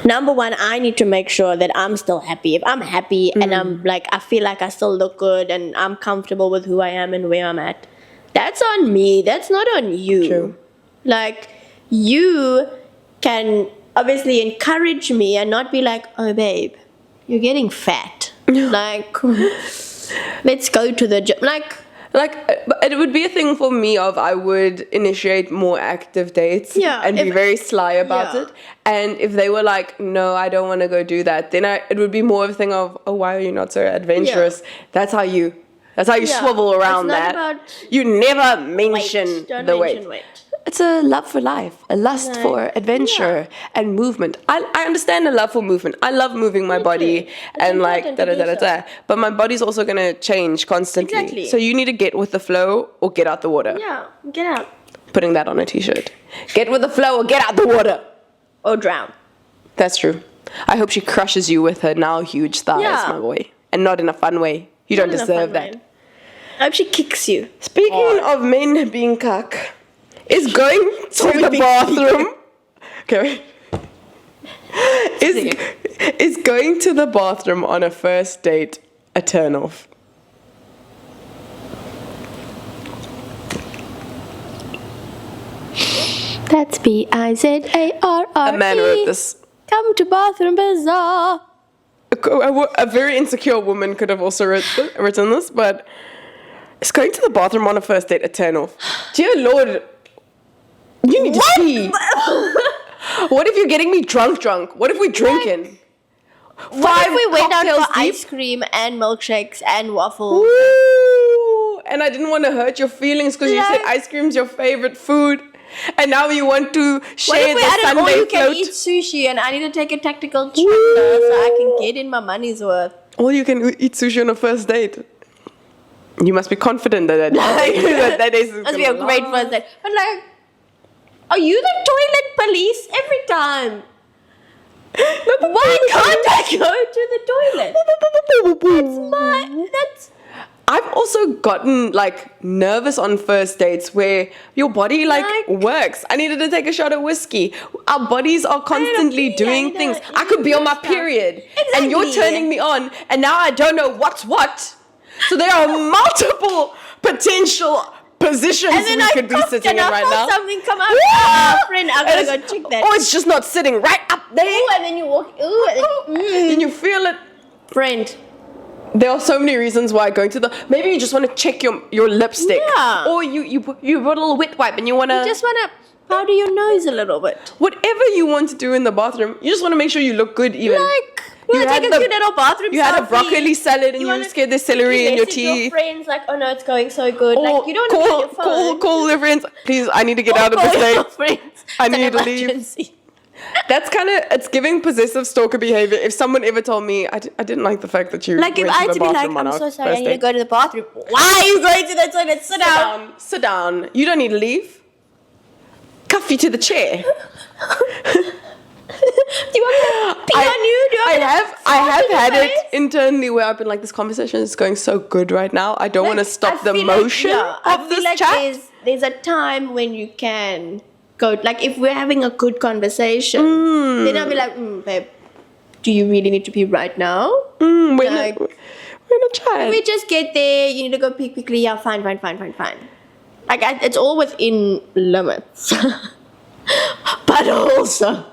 Speaker 2: number one, I need to make sure that I'm still happy. If I'm happy and I'm like, I feel like I still look good and I'm comfortable with who I am and where I'm at, that's on me. That's not on you.
Speaker 1: True.
Speaker 2: Like, you can obviously encourage me and not be like, oh, babe, you're getting fat. Like, let's go to the gym. Like,
Speaker 1: it would be a thing for me of I would initiate more active dates and be very sly about it. And if they were like, no, I don't want to go do that, then it would be more of a thing of, oh, why are you not so adventurous? That's how you swivel around
Speaker 2: it's not
Speaker 1: that.
Speaker 2: about
Speaker 1: You never mention
Speaker 2: weight. Don't
Speaker 1: the
Speaker 2: mention
Speaker 1: weight.
Speaker 2: weight.
Speaker 1: It's a love for life, a lust for adventure and movement. I understand a love for movement. I love moving my body and like da-da-da-da-da. But my body's also going to change constantly.
Speaker 2: Exactly.
Speaker 1: So you need to get with the flow or get out the water.
Speaker 2: Yeah, get out.
Speaker 1: Putting that on a t-shirt. Get with the flow or get out the water.
Speaker 2: Or drown.
Speaker 1: That's true. I hope she crushes you with her now huge thighs, my boy. And not in a fun way. You don't deserve that.
Speaker 2: I hope she kicks you.
Speaker 1: Speaking of men being cuck, is going to the bathroom. Okay. Is going to the bathroom on a first date a turn off?
Speaker 2: That's BIZARRE.
Speaker 1: A man wrote this.
Speaker 2: Come to Bathroom Bazaar.
Speaker 1: A very insecure woman could have also written this, but is going to the bathroom on a first date a turn off? Dear Lord, you need to pee. What if you're getting me drunk? What if we're drinking?
Speaker 2: What if we went out
Speaker 1: cocktails
Speaker 2: for
Speaker 1: deep?
Speaker 2: ice cream and milkshakes and waffles?
Speaker 1: Ooh, and I didn't want to hurt your feelings because you said
Speaker 2: Like-
Speaker 1: ice cream's your favorite food. And now you want to
Speaker 2: What
Speaker 1: share
Speaker 2: if we
Speaker 1: the
Speaker 2: had an
Speaker 1: Sunday
Speaker 2: all-you-can
Speaker 1: float.
Speaker 2: eat sushi and I need to take a tactical trip so I can get in my money's worth?
Speaker 1: All you can eat sushi on a first date. You must be confident that that is
Speaker 2: Must be a great first date. But like, are you the toilet police every time? Why can't I go to the toilet? That's
Speaker 1: I've also gotten like nervous on first dates where your body like works. I needed to take a shot of whiskey. Our bodies are constantly doing things. I could be on my period and you're turning me on and now I don't know what's what. So there are multiple potential positions we could be sitting in right now.
Speaker 2: Something come out. Friend, I'm gonna go check that.
Speaker 1: Or it's just not sitting right up there.
Speaker 2: Ooh, and then you walk. Ooh, and then,
Speaker 1: And you feel it.
Speaker 2: friend.
Speaker 1: There are so many reasons why going to the... Maybe you just want to check your lipstick.
Speaker 2: Yeah.
Speaker 1: Or you put a little wet wipe and you want to...
Speaker 2: You just wanna powder your nose a little bit.
Speaker 1: Whatever you want to do in the bathroom, you just want to make sure you look good even.
Speaker 2: Like, you wanna
Speaker 1: had
Speaker 2: take a cute little bathroom
Speaker 1: You had a
Speaker 2: selfie.
Speaker 1: broccoli salad and you
Speaker 2: wanna
Speaker 1: scared the celery in your
Speaker 2: message
Speaker 1: teeth.
Speaker 2: Your friends like, oh no, it's going so good.
Speaker 1: Or
Speaker 2: Like, you don't want to put your phone.
Speaker 1: call your friends. Please, I need to get out of
Speaker 2: Call
Speaker 1: this
Speaker 2: your
Speaker 1: date.
Speaker 2: friends.
Speaker 1: I
Speaker 2: It's an
Speaker 1: need to leave.
Speaker 2: emergency.
Speaker 1: That's kind of... It's giving possessive stalker behavior. If someone ever told me, I didn't like the fact that you
Speaker 2: Like, if
Speaker 1: went
Speaker 2: I had
Speaker 1: to
Speaker 2: to
Speaker 1: the
Speaker 2: be like,
Speaker 1: bathroom on
Speaker 2: I'm
Speaker 1: our
Speaker 2: so sorry, I
Speaker 1: first
Speaker 2: need to
Speaker 1: date.
Speaker 2: go to the bathroom. Why are you going to the toilet? Sit down.
Speaker 1: Sit down. You don't need to leave. Cuff you to the chair.
Speaker 2: Do you want me to pee on you? Do you want me to
Speaker 1: I have
Speaker 2: fart in
Speaker 1: had
Speaker 2: your
Speaker 1: it
Speaker 2: face?
Speaker 1: internally where I've been like, this conversation is going so good right now. I don't want to stop the motion of this chat.
Speaker 2: There's a time when you can go, like if we're having a good conversation, then I'll be like, babe, do you really need to pee right now?
Speaker 1: We're
Speaker 2: Like-
Speaker 1: in a chat.
Speaker 2: We just get there, you need to go pee quickly, yeah, fine. Like, it's all within limits. But also,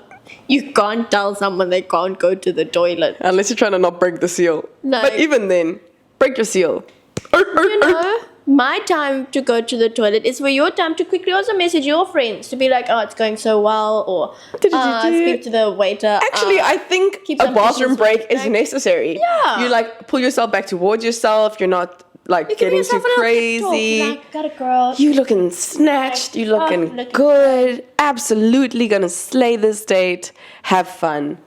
Speaker 2: You can't tell someone they can't go to the toilet.
Speaker 1: Unless you're trying to not break the seal.
Speaker 2: Like-
Speaker 1: But even then, break your seal.
Speaker 2: You know, my time to go to the toilet is for your time to quickly also message your friends to be like, oh, it's going so well, or speak to the waiter.
Speaker 1: Actually, I think
Speaker 2: keep
Speaker 1: a
Speaker 2: some
Speaker 1: bathroom
Speaker 2: dishes
Speaker 1: break
Speaker 2: with the
Speaker 1: is
Speaker 2: bag.
Speaker 1: necessary.
Speaker 2: Yeah.
Speaker 1: You like pull yourself back towards yourself. You're not like
Speaker 2: You give
Speaker 1: getting too
Speaker 2: yourself a little pep talk,
Speaker 1: crazy.
Speaker 2: like, got a girl.
Speaker 1: You looking snatched. You looking
Speaker 2: looking
Speaker 1: good. Absolutely gonna slay this date. Have fun.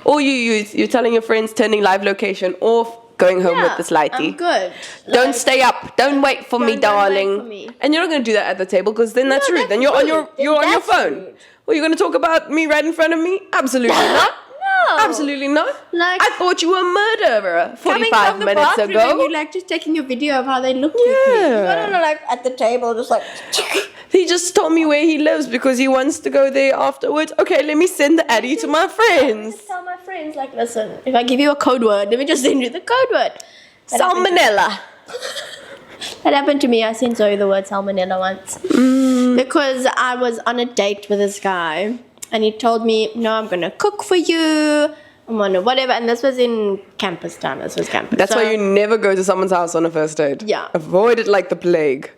Speaker 1: Or you're telling your friends, turning live location off, going home with this lighty.
Speaker 2: I'm good.
Speaker 1: Don't
Speaker 2: Like,
Speaker 1: stay up. Don't wait for me,
Speaker 2: don't wait
Speaker 1: darling.
Speaker 2: for me.
Speaker 1: And you're not going to do that at the table because then that's
Speaker 2: No,
Speaker 1: rude.
Speaker 2: that's
Speaker 1: Then you're on
Speaker 2: rude.
Speaker 1: your
Speaker 2: Then
Speaker 1: on your
Speaker 2: that's
Speaker 1: phone.
Speaker 2: rude.
Speaker 1: Well, you're going to talk about me right in front of me? Absolutely not.
Speaker 2: No.
Speaker 1: Absolutely not.
Speaker 2: Like-
Speaker 1: I thought you were a murderer
Speaker 2: Coming
Speaker 1: 45
Speaker 2: from the
Speaker 1: minutes
Speaker 2: bathroom
Speaker 1: ago.
Speaker 2: and you like just taking a video of how they look quickly.
Speaker 1: Yeah.
Speaker 2: You don't know, like at the table, just like.
Speaker 1: He just told me where he lives because he wants to go there afterwards. Okay, let me send the Addy to my friends.
Speaker 2: Just tell my friends, like, listen, if I give you a code word, let me just send you the code word. That happened to me.
Speaker 1: Salmonella.
Speaker 2: That happened to me. I sent Zoe the word salmonella once. Because I was on a date with this guy and he told me, no, I'm going to cook for you. I'm going to whatever. And this was in campus time. This was campus.
Speaker 1: That's
Speaker 2: So-
Speaker 1: why you never go to someone's house on a first date.
Speaker 2: Yeah.
Speaker 1: Avoid it like the plague.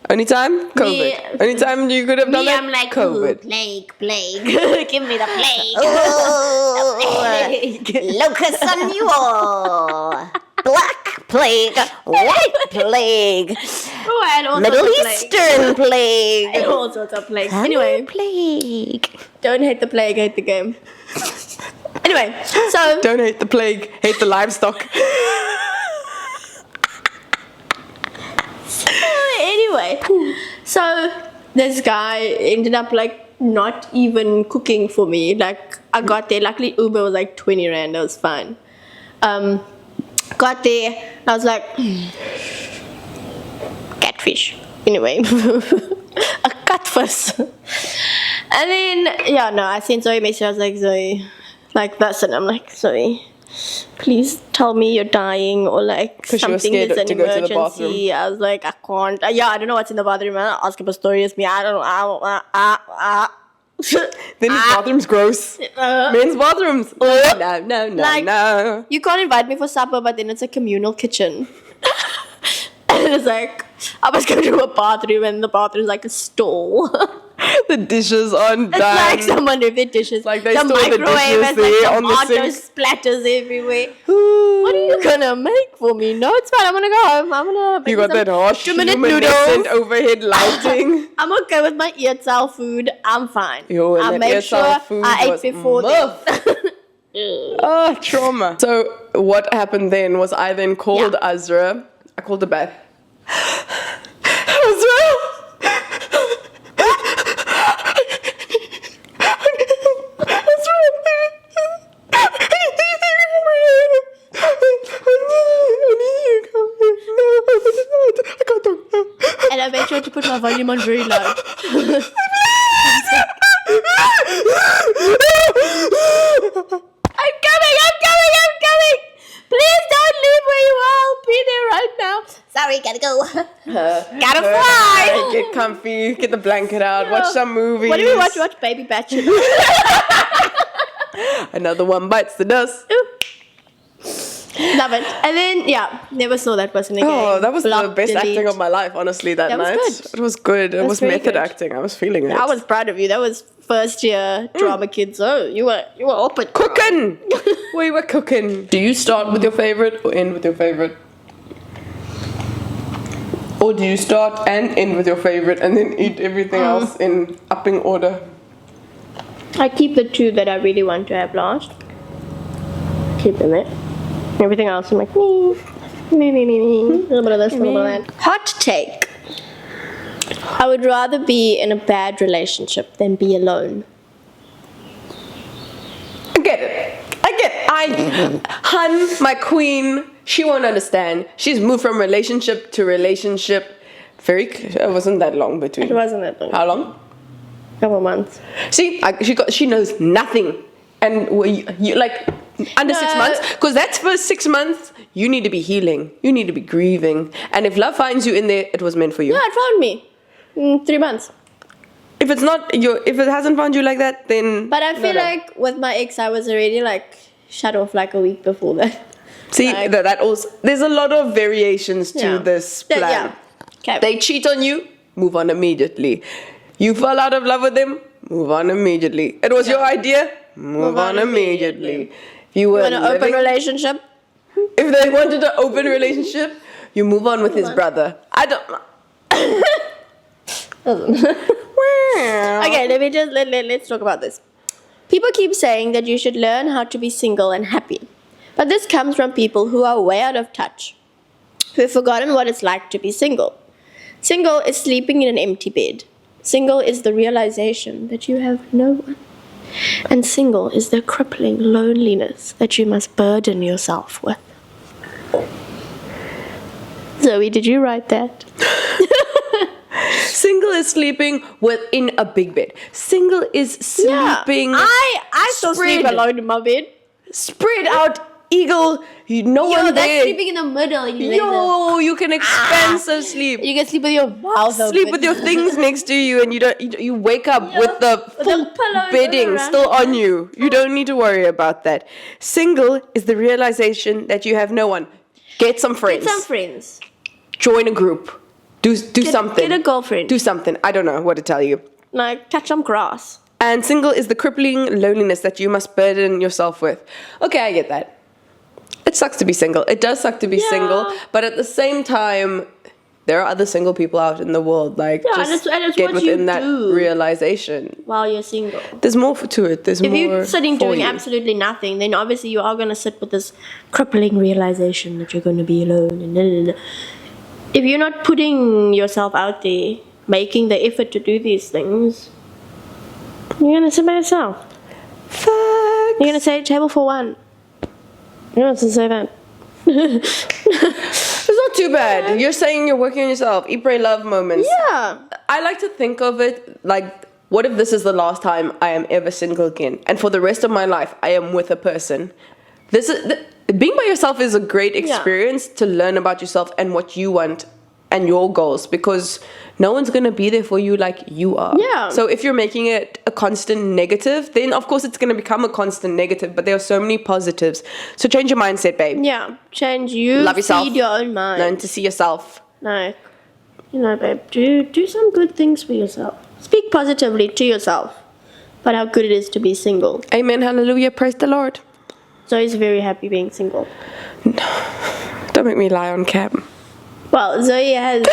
Speaker 1: Only time? COVID. Only time you could have done that?
Speaker 2: I'm like,
Speaker 1: COVID.
Speaker 2: ooh, plague. Give me the plague.
Speaker 3: Locusts on you all. Black plague, white plague,
Speaker 2: Oh, I had all
Speaker 3: Middle
Speaker 2: sorts of plague.
Speaker 3: Eastern
Speaker 2: I had
Speaker 3: plague.
Speaker 2: all sorts of plague. Anyway,
Speaker 3: Plague.
Speaker 2: don't hate the plague, hate the game. Anyway, so
Speaker 1: Don't hate the plague, hate the livestock.
Speaker 2: anyway, so this guy ended up like not even cooking for me. Like I got there, luckily Uber was like 20 rand, that was fine. Got there, I was like, catfish. Anyway, a catfish. And then, yeah, no, I sent Zoe a message. I was like, Zoe, like this, and I'm like, Zoe, please tell me you're dying or like
Speaker 1: 'Cause she was
Speaker 2: something
Speaker 1: scared
Speaker 2: is an
Speaker 1: to go to the
Speaker 2: emergency. I was like, I can't. Yeah, I don't know what's in the bathroom. I ask him a story. It's me. I don't know.
Speaker 1: Then his bathroom's gross. Men's bathrooms. No,
Speaker 2: Like-
Speaker 1: no.
Speaker 2: You can't invite me for supper, but then it's a communal kitchen. And it's like, I must go to a bathroom, and the bathroom's like a stall.
Speaker 1: The dishes aren't
Speaker 2: It's like
Speaker 1: done.
Speaker 2: someone left their dishes.
Speaker 1: Like they
Speaker 2: the
Speaker 1: store the
Speaker 2: microwave
Speaker 1: dishes
Speaker 2: has
Speaker 1: there
Speaker 2: like
Speaker 1: on the
Speaker 2: tomato
Speaker 1: sink.
Speaker 2: splatters everywhere. What are you gonna make for me? No, it's fine. I'm gonna go home. I'm gonna.
Speaker 1: You got that harsh
Speaker 2: 2-minute
Speaker 1: luminescent
Speaker 2: noodles.
Speaker 1: overhead lighting.
Speaker 2: I'm okay with my ESL food. I'm fine.
Speaker 1: Yo, and
Speaker 2: I
Speaker 1: that
Speaker 2: made
Speaker 1: ESL
Speaker 2: sure
Speaker 1: food
Speaker 2: I
Speaker 1: was
Speaker 2: ate before
Speaker 1: muff.
Speaker 2: then.
Speaker 1: Oh, trauma. So what happened then was I then called Azra. I called her back. Azra!
Speaker 2: And I made sure to put my volume on very loud. I'm coming! Please don't leave where you are. I'll be there right now.
Speaker 3: Sorry, gotta go.
Speaker 2: Gotta fly.
Speaker 1: Get comfy, get the blanket out, watch some movies.
Speaker 2: What do we watch? Watch Baby Bachelor.
Speaker 1: Another one bites the dust.
Speaker 2: Love it. And then, yeah, never saw that person again.
Speaker 1: Oh, that was the
Speaker 2: Block,
Speaker 1: best
Speaker 2: delete.
Speaker 1: acting of my life, honestly, that
Speaker 2: That was
Speaker 1: night.
Speaker 2: good.
Speaker 1: It was good. It was
Speaker 2: very
Speaker 1: method
Speaker 2: good.
Speaker 1: acting. I was feeling it.
Speaker 2: I was proud of you. That was first year drama kids. Oh, you were open.
Speaker 1: cooking. We were cooking. Do you start with your favorite or end with your favorite? Or do you start and end with your favorite and then eat everything else in upping order?
Speaker 2: I keep the two that I really want to have last. Keep them there. Everything else, I'm like, me. A little bit of this, a little bit of that. Hot take. I would rather be in a bad relationship than be alone.
Speaker 1: I get it. Hun, my queen, she won't understand. She's moved from relationship to relationship. It wasn't that long between.
Speaker 2: It wasn't that long.
Speaker 1: How long?
Speaker 2: Couple months.
Speaker 1: See, she knows nothing. And you like under 6
Speaker 2: No.
Speaker 1: months, because that's first 6 months. You need to be healing. You need to be grieving. And if love finds you in there, it was meant for you.
Speaker 2: No, it found me in 3 months.
Speaker 1: If it's not if it hasn't found you like that, then.
Speaker 2: But I feel like with my ex, I was already like shut off like a week before that.
Speaker 1: See,
Speaker 2: like-
Speaker 1: that also. There's a lot of variations to this plan.
Speaker 2: Yeah. Okay.
Speaker 1: They cheat on you, move on immediately. You fall out of love with them, move on immediately. It was your idea, move on immediately. If you were
Speaker 2: in an open relationship.
Speaker 1: if they wanted an open relationship, you move on with his brother. I don't know.
Speaker 2: Okay, let's talk about this. People keep saying that you should learn how to be single and happy. But this comes from people who are way out of touch, who have forgotten what it's like to be single. Single is sleeping in an empty bed. Single is the realization that you have no one. And single is the crippling loneliness that you must burden yourself with. Zoe, did you write that?
Speaker 1: Single is sleeping within a big bed. Single is sleeping.
Speaker 2: I still sleep alone in my bed.
Speaker 1: Spread out eagle. No one
Speaker 2: That's
Speaker 1: there.
Speaker 2: sleeping in the middle. And
Speaker 1: You can expensive sleep.
Speaker 2: you can sleep with your mouth open.
Speaker 1: Sleep with your things next to you, and you wake up with the full
Speaker 2: pillows
Speaker 1: bedding
Speaker 2: around
Speaker 1: still on you. You don't need to worry about that. Single is the realization that you have no one. Get some friends.
Speaker 2: Get some friends.
Speaker 1: Join a group. Do something.
Speaker 2: Get a girlfriend.
Speaker 1: Do something. I don't know what to tell you.
Speaker 2: Like, touch some grass.
Speaker 1: And single is the crippling loneliness that you must burden yourself with. Okay, I get that. It sucks to be single. It does suck to be single, but at the same time, there are other single people out in the world. Like, just
Speaker 2: and it's
Speaker 1: get
Speaker 2: what you
Speaker 1: within that
Speaker 2: do
Speaker 1: realization.
Speaker 2: while you're single.
Speaker 1: There's more to it. There's
Speaker 2: If
Speaker 1: more.
Speaker 2: you're sitting
Speaker 1: for
Speaker 2: doing
Speaker 1: you.
Speaker 2: absolutely nothing, then obviously you are going to sit with this crippling realization that you're going to be alone. And if you're not putting yourself out there, making the effort to do these things, you're going to sit by yourself.
Speaker 1: Facts.
Speaker 2: You're going to say table for one. You don't have to say that.
Speaker 1: It's not too bad. You're saying you're working on yourself. Eat, pray, love moments.
Speaker 2: Yeah.
Speaker 1: I like to think of it like, what if this is the last time I am ever single again? And for the rest of my life, I am with a person. Being by yourself is a great experience to learn about yourself and what you want and your goals, because no one's going to be there for you like you are.
Speaker 2: Yeah.
Speaker 1: So if you're making it a constant negative, then of course it's going to become a constant negative, but there are so many positives. So change your mindset, babe.
Speaker 2: Yeah. Change you.
Speaker 1: Love yourself.
Speaker 2: Feed your own mind.
Speaker 1: Learn to see yourself.
Speaker 2: Like, babe, do some good things for yourself. Speak positively to yourself about how good it is to be single.
Speaker 1: Amen. Hallelujah. Praise the Lord.
Speaker 2: Zoe's very happy being single.
Speaker 1: Don't make me lie on cam.
Speaker 2: Well, Zoe has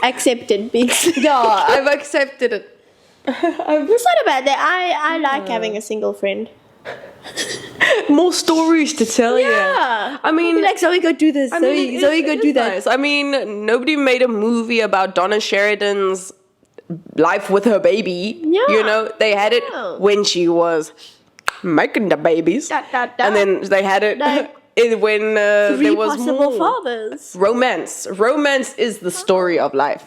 Speaker 2: accepted being single.
Speaker 1: Yeah, I've accepted it.
Speaker 2: It's not a bad day. I like having a single friend.
Speaker 1: More stories to tell you.
Speaker 2: Yeah.
Speaker 1: I mean,
Speaker 2: Like, Zoe, go do this. Zoe, go do that.
Speaker 1: nice. I mean, nobody made a movie about Donna Sheridan's life with her baby.
Speaker 2: Yeah.
Speaker 1: You know, they had it when she was making the babies. And then they had it
Speaker 2: Like,
Speaker 1: when there was
Speaker 2: possible
Speaker 1: more.
Speaker 2: fathers.
Speaker 1: Romance. Romance is the story of life.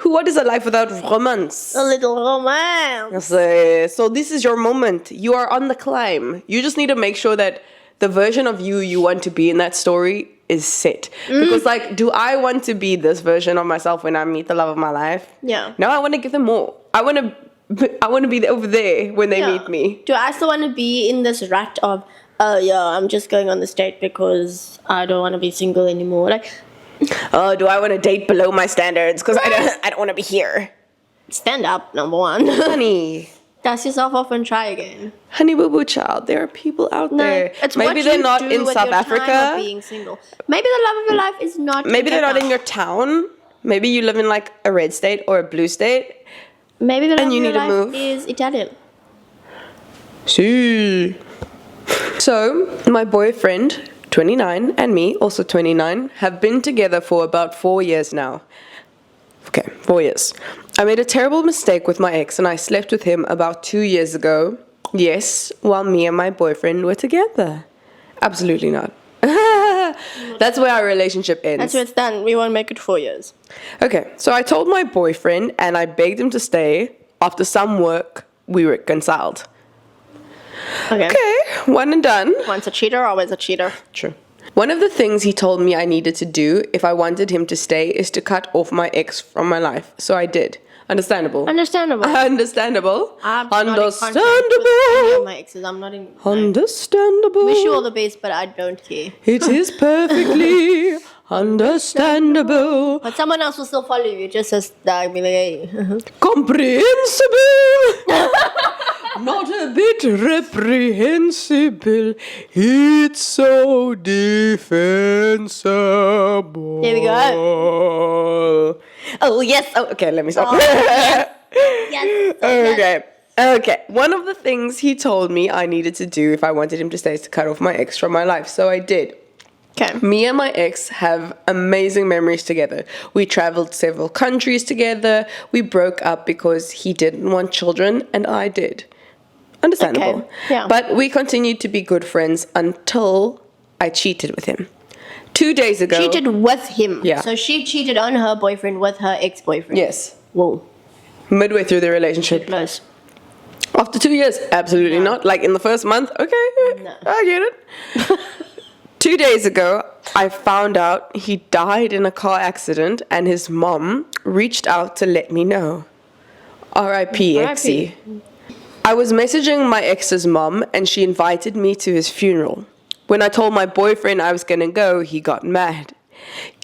Speaker 1: What is a life without romance?
Speaker 2: A little romance.
Speaker 1: So this is your moment. You are on the climb. You just need to make sure that the version of you want to be in that story is set. Because like, do I want to be this version of myself when I meet the love of my life?
Speaker 2: Yeah.
Speaker 1: No, I want to give them more. I want to be over there when they meet me.
Speaker 2: Do I still want to be in this rut of, oh yeah, I'm just going on this date because I don't want to be single anymore? Like,
Speaker 1: Oh, do I want to date below my standards? Because I don't want to be here.
Speaker 2: stand up, number one.
Speaker 1: Honey.
Speaker 2: Dust yourself off and try again.
Speaker 1: Honey boo boo child, there are people out there.
Speaker 2: It's
Speaker 1: Maybe
Speaker 2: what
Speaker 1: they're
Speaker 2: you
Speaker 1: not
Speaker 2: do
Speaker 1: in
Speaker 2: with
Speaker 1: South
Speaker 2: your time
Speaker 1: Africa.
Speaker 2: of being single. Maybe the love of your life is not.
Speaker 1: Maybe they're not in your town. Maybe you live in like a red state or a blue state.
Speaker 2: Maybe the love of
Speaker 1: you
Speaker 2: your
Speaker 1: need to
Speaker 2: life
Speaker 1: move.
Speaker 2: is Italian.
Speaker 1: See. So, my boyfriend, 29, and me, also 29, have been together for about 4 years now. Okay, 4 years. I made a terrible mistake with my ex and I slept with him about 2 years ago. Yes, while me and my boyfriend were together. Absolutely not. That's where our relationship ends.
Speaker 2: That's where it's done. We won't make it 4 years.
Speaker 1: Okay, so I told my boyfriend and I begged him to stay. After some work, we reconciled.
Speaker 2: Okay.
Speaker 1: Okay, one and done.
Speaker 2: Once a cheater, always a cheater.
Speaker 1: True. One of the things he told me I needed to do if I wanted him to stay is to cut off my ex from my life. So I did. Understandable.
Speaker 2: Understandable.
Speaker 1: Understandable.
Speaker 2: I'm not in contact with any
Speaker 1: Understandable.
Speaker 2: of my exes. I'm not in.
Speaker 1: Understandable.
Speaker 2: Wish you all the best, but I don't care.
Speaker 1: It is perfectly understandable.
Speaker 2: But someone else will still follow you, just as like, be like, hey.
Speaker 1: Comprehensible. Not a bit reprehensible. It's so defensible.
Speaker 2: There we go.
Speaker 1: Oh, yes. Oh, okay, let me stop.
Speaker 2: Yes.
Speaker 1: Okay. One of the things he told me I needed to do if I wanted him to stay is to cut off my ex from my life. So I did.
Speaker 2: Okay.
Speaker 1: Me and my ex have amazing memories together. We traveled several countries together. We broke up because he didn't want children and I did. Understandable.
Speaker 2: Okay, yeah.
Speaker 1: But we continued to be good friends until I cheated with him. 2 days ago.
Speaker 2: Cheated with him.
Speaker 1: Yeah.
Speaker 2: So she cheated on her boyfriend with her ex-boyfriend.
Speaker 1: Yes.
Speaker 2: Whoa.
Speaker 1: Midway through the relationship.
Speaker 2: Close.
Speaker 1: After 2 years, absolutely not. Like in the first month, okay,
Speaker 2: No.
Speaker 1: I get it. 2 days ago, I found out he died in a car accident and his mom reached out to let me know. R.I.P. Exy. I was messaging my ex's mom and she invited me to his funeral. When I told my boyfriend I was gonna go, he got mad.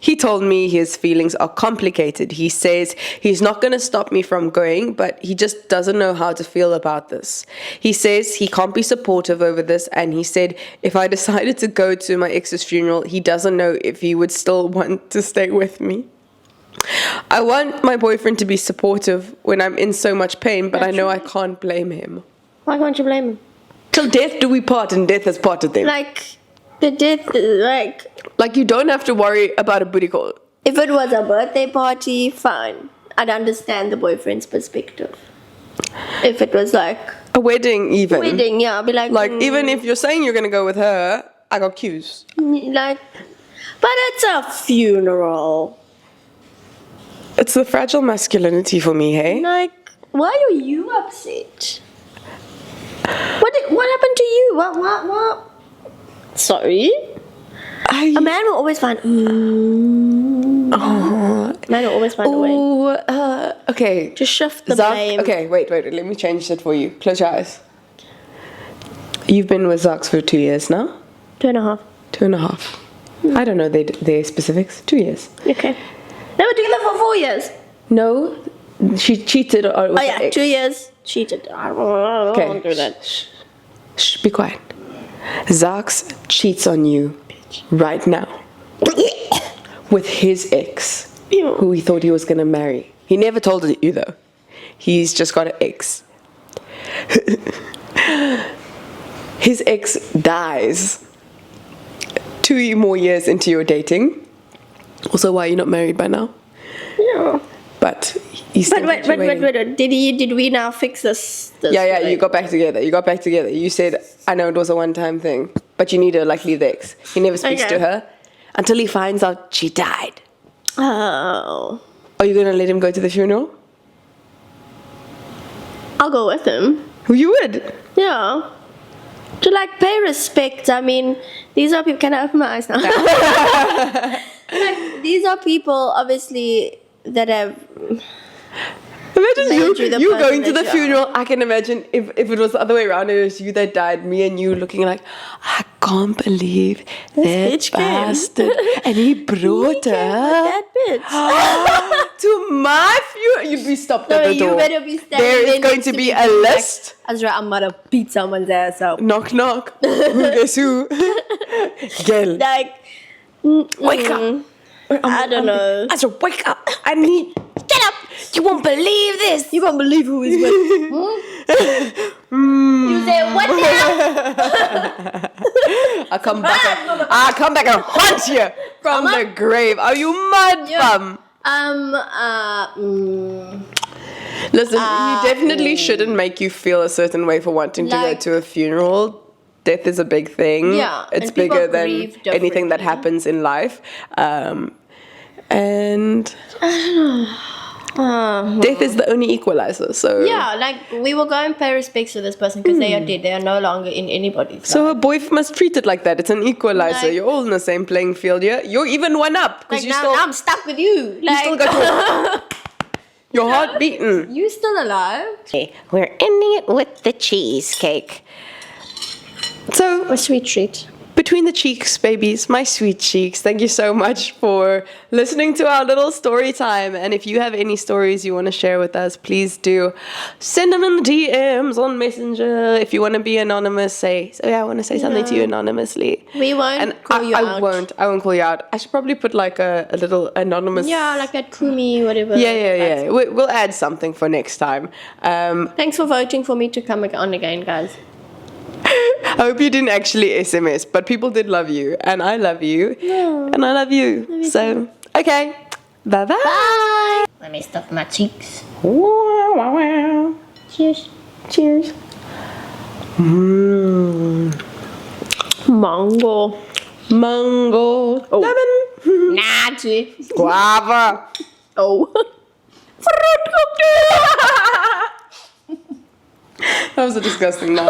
Speaker 1: He told me his feelings are complicated. He says he's not going to stop me from going, but he just doesn't know how to feel about this. He says he can't be supportive over this, and he said if I decided to go to my ex's funeral, he doesn't know if he would still want to stay with me. I want my boyfriend to be supportive when I'm in so much pain, but I know I can't blame him.
Speaker 2: Why can't you blame him?
Speaker 1: Till death do we part, and death has parted them.
Speaker 2: Like, the death,
Speaker 1: Like you don't have to worry about a booty call.
Speaker 2: if it was a birthday party, fine. I'd understand the boyfriend's perspective. If it was like
Speaker 1: A wedding even.
Speaker 2: wedding, yeah, I'd be like,
Speaker 1: Even if you're saying you're going to go with her, I got cues.
Speaker 2: like, but it's a funeral.
Speaker 1: It's the fragile masculinity for me, hey?
Speaker 2: Like, why are you upset? What happened to you? What? Sorry? A man will always find. Man will always find a way.
Speaker 1: Okay.
Speaker 2: Just shift the
Speaker 1: Zach,
Speaker 2: blame.
Speaker 1: okay, wait, let me change it for you. Close your eyes. You've been with Zach for 2 years now?
Speaker 2: 2.5.
Speaker 1: 2.5. I don't know their specifics. 2 years.
Speaker 2: Okay. They were together for 4 years.
Speaker 1: No, she cheated with
Speaker 2: Oh yeah,
Speaker 1: her ex.
Speaker 2: 2 years. Cheated. I don't do that.
Speaker 1: Shh, be quiet. Zarks cheats on you right now with his ex,
Speaker 2: Ew.
Speaker 1: who he thought he was going to marry. He never told you though. He's just got an ex. His ex dies 2 more years into your dating. Also, why are you not married by now?
Speaker 2: Yeah.
Speaker 1: But he's still
Speaker 2: But wait. Did we now fix this
Speaker 1: Yeah, you got back together. You said, I know it was a one-time thing, but you need to like leave the ex. He never speaks
Speaker 2: Okay.
Speaker 1: to her until he finds out she died.
Speaker 2: Oh.
Speaker 1: Are you gonna let him go to the funeral?
Speaker 2: I'll go with him.
Speaker 1: You would.
Speaker 2: Yeah. To like pay respect. I mean, these are people. Can I open my eyes now? Like, these are people obviously that have.
Speaker 1: Imagine
Speaker 2: Major the
Speaker 1: you
Speaker 2: person
Speaker 1: going to the
Speaker 2: that you are.
Speaker 1: funeral. I can imagine if it was the other way around, it was you that died, me and you looking like, I can't believe that
Speaker 2: bitch came."
Speaker 1: bastard. And he brought her
Speaker 2: That bitch.
Speaker 1: to my funeral. You'd be stopped at
Speaker 2: No,
Speaker 1: the
Speaker 2: you
Speaker 1: door.
Speaker 2: better be standing
Speaker 1: There
Speaker 2: there
Speaker 1: is going
Speaker 2: next
Speaker 1: to
Speaker 2: to
Speaker 1: be
Speaker 2: me
Speaker 1: a
Speaker 2: being like,
Speaker 1: list.
Speaker 2: Azra, I'm gonna beat someone's ass up.
Speaker 1: Knock, knock. Who guess who? Girl.
Speaker 2: Like,
Speaker 1: Wake up.
Speaker 2: I don't know.
Speaker 1: I said, wake up. I need. Get up. You won't believe this.
Speaker 2: You won't believe who he's with. You say what now?
Speaker 1: I'll come back and haunt you from the grave. Are you mad, bum? Listen, he definitely shouldn't make you feel a certain way for wanting to go
Speaker 2: Like-
Speaker 1: to a funeral. Death is a big thing.
Speaker 2: Yeah,
Speaker 1: It's
Speaker 2: and people
Speaker 1: bigger than
Speaker 2: grieve
Speaker 1: anything that
Speaker 2: differently.
Speaker 1: happens in life. And Death is the only equalizer. So
Speaker 2: Yeah, like we will go and pay respects to this person because they are dead. They are no longer in anybody's
Speaker 1: So
Speaker 2: life.
Speaker 1: a boy must treat it like that. It's an equalizer.
Speaker 2: Like-
Speaker 1: You're all in the same playing field. You're even one up because
Speaker 2: Like now I'm stuck with you. Like,
Speaker 1: still got your heart beating.
Speaker 2: you still alive?
Speaker 3: Okay, we're ending it with the cheesecake.
Speaker 1: So
Speaker 2: A sweet treat.
Speaker 1: between the cheeks, babies, my sweet cheeks, thank you so much for listening to our little story time. And if you have any stories you want to share with us, please do send them in the DMs on Messenger. If you want to be anonymous, say, so yeah, I want to say something to you anonymously.
Speaker 2: We won't
Speaker 1: And
Speaker 2: call you
Speaker 1: I
Speaker 2: out.
Speaker 1: I won't call you out. I should probably put like a little anonymous.
Speaker 2: Yeah, like that Kumi, whatever.
Speaker 1: Yeah. We'll add something for next time.
Speaker 2: Thanks for voting for me to come on again, guys.
Speaker 1: I hope you didn't actually SMS, but people did love you, and I love you, and I love you. So, okay, bye-bye.
Speaker 3: Bye. Let me stuff my cheeks.
Speaker 1: Wow, wow, wow.
Speaker 2: Cheers.
Speaker 1: Cheers.
Speaker 2: Mango.
Speaker 1: Mango. Lemon.
Speaker 2: Nah, gee.
Speaker 1: Guava.
Speaker 2: Oh.
Speaker 1: That was a disgusting laugh.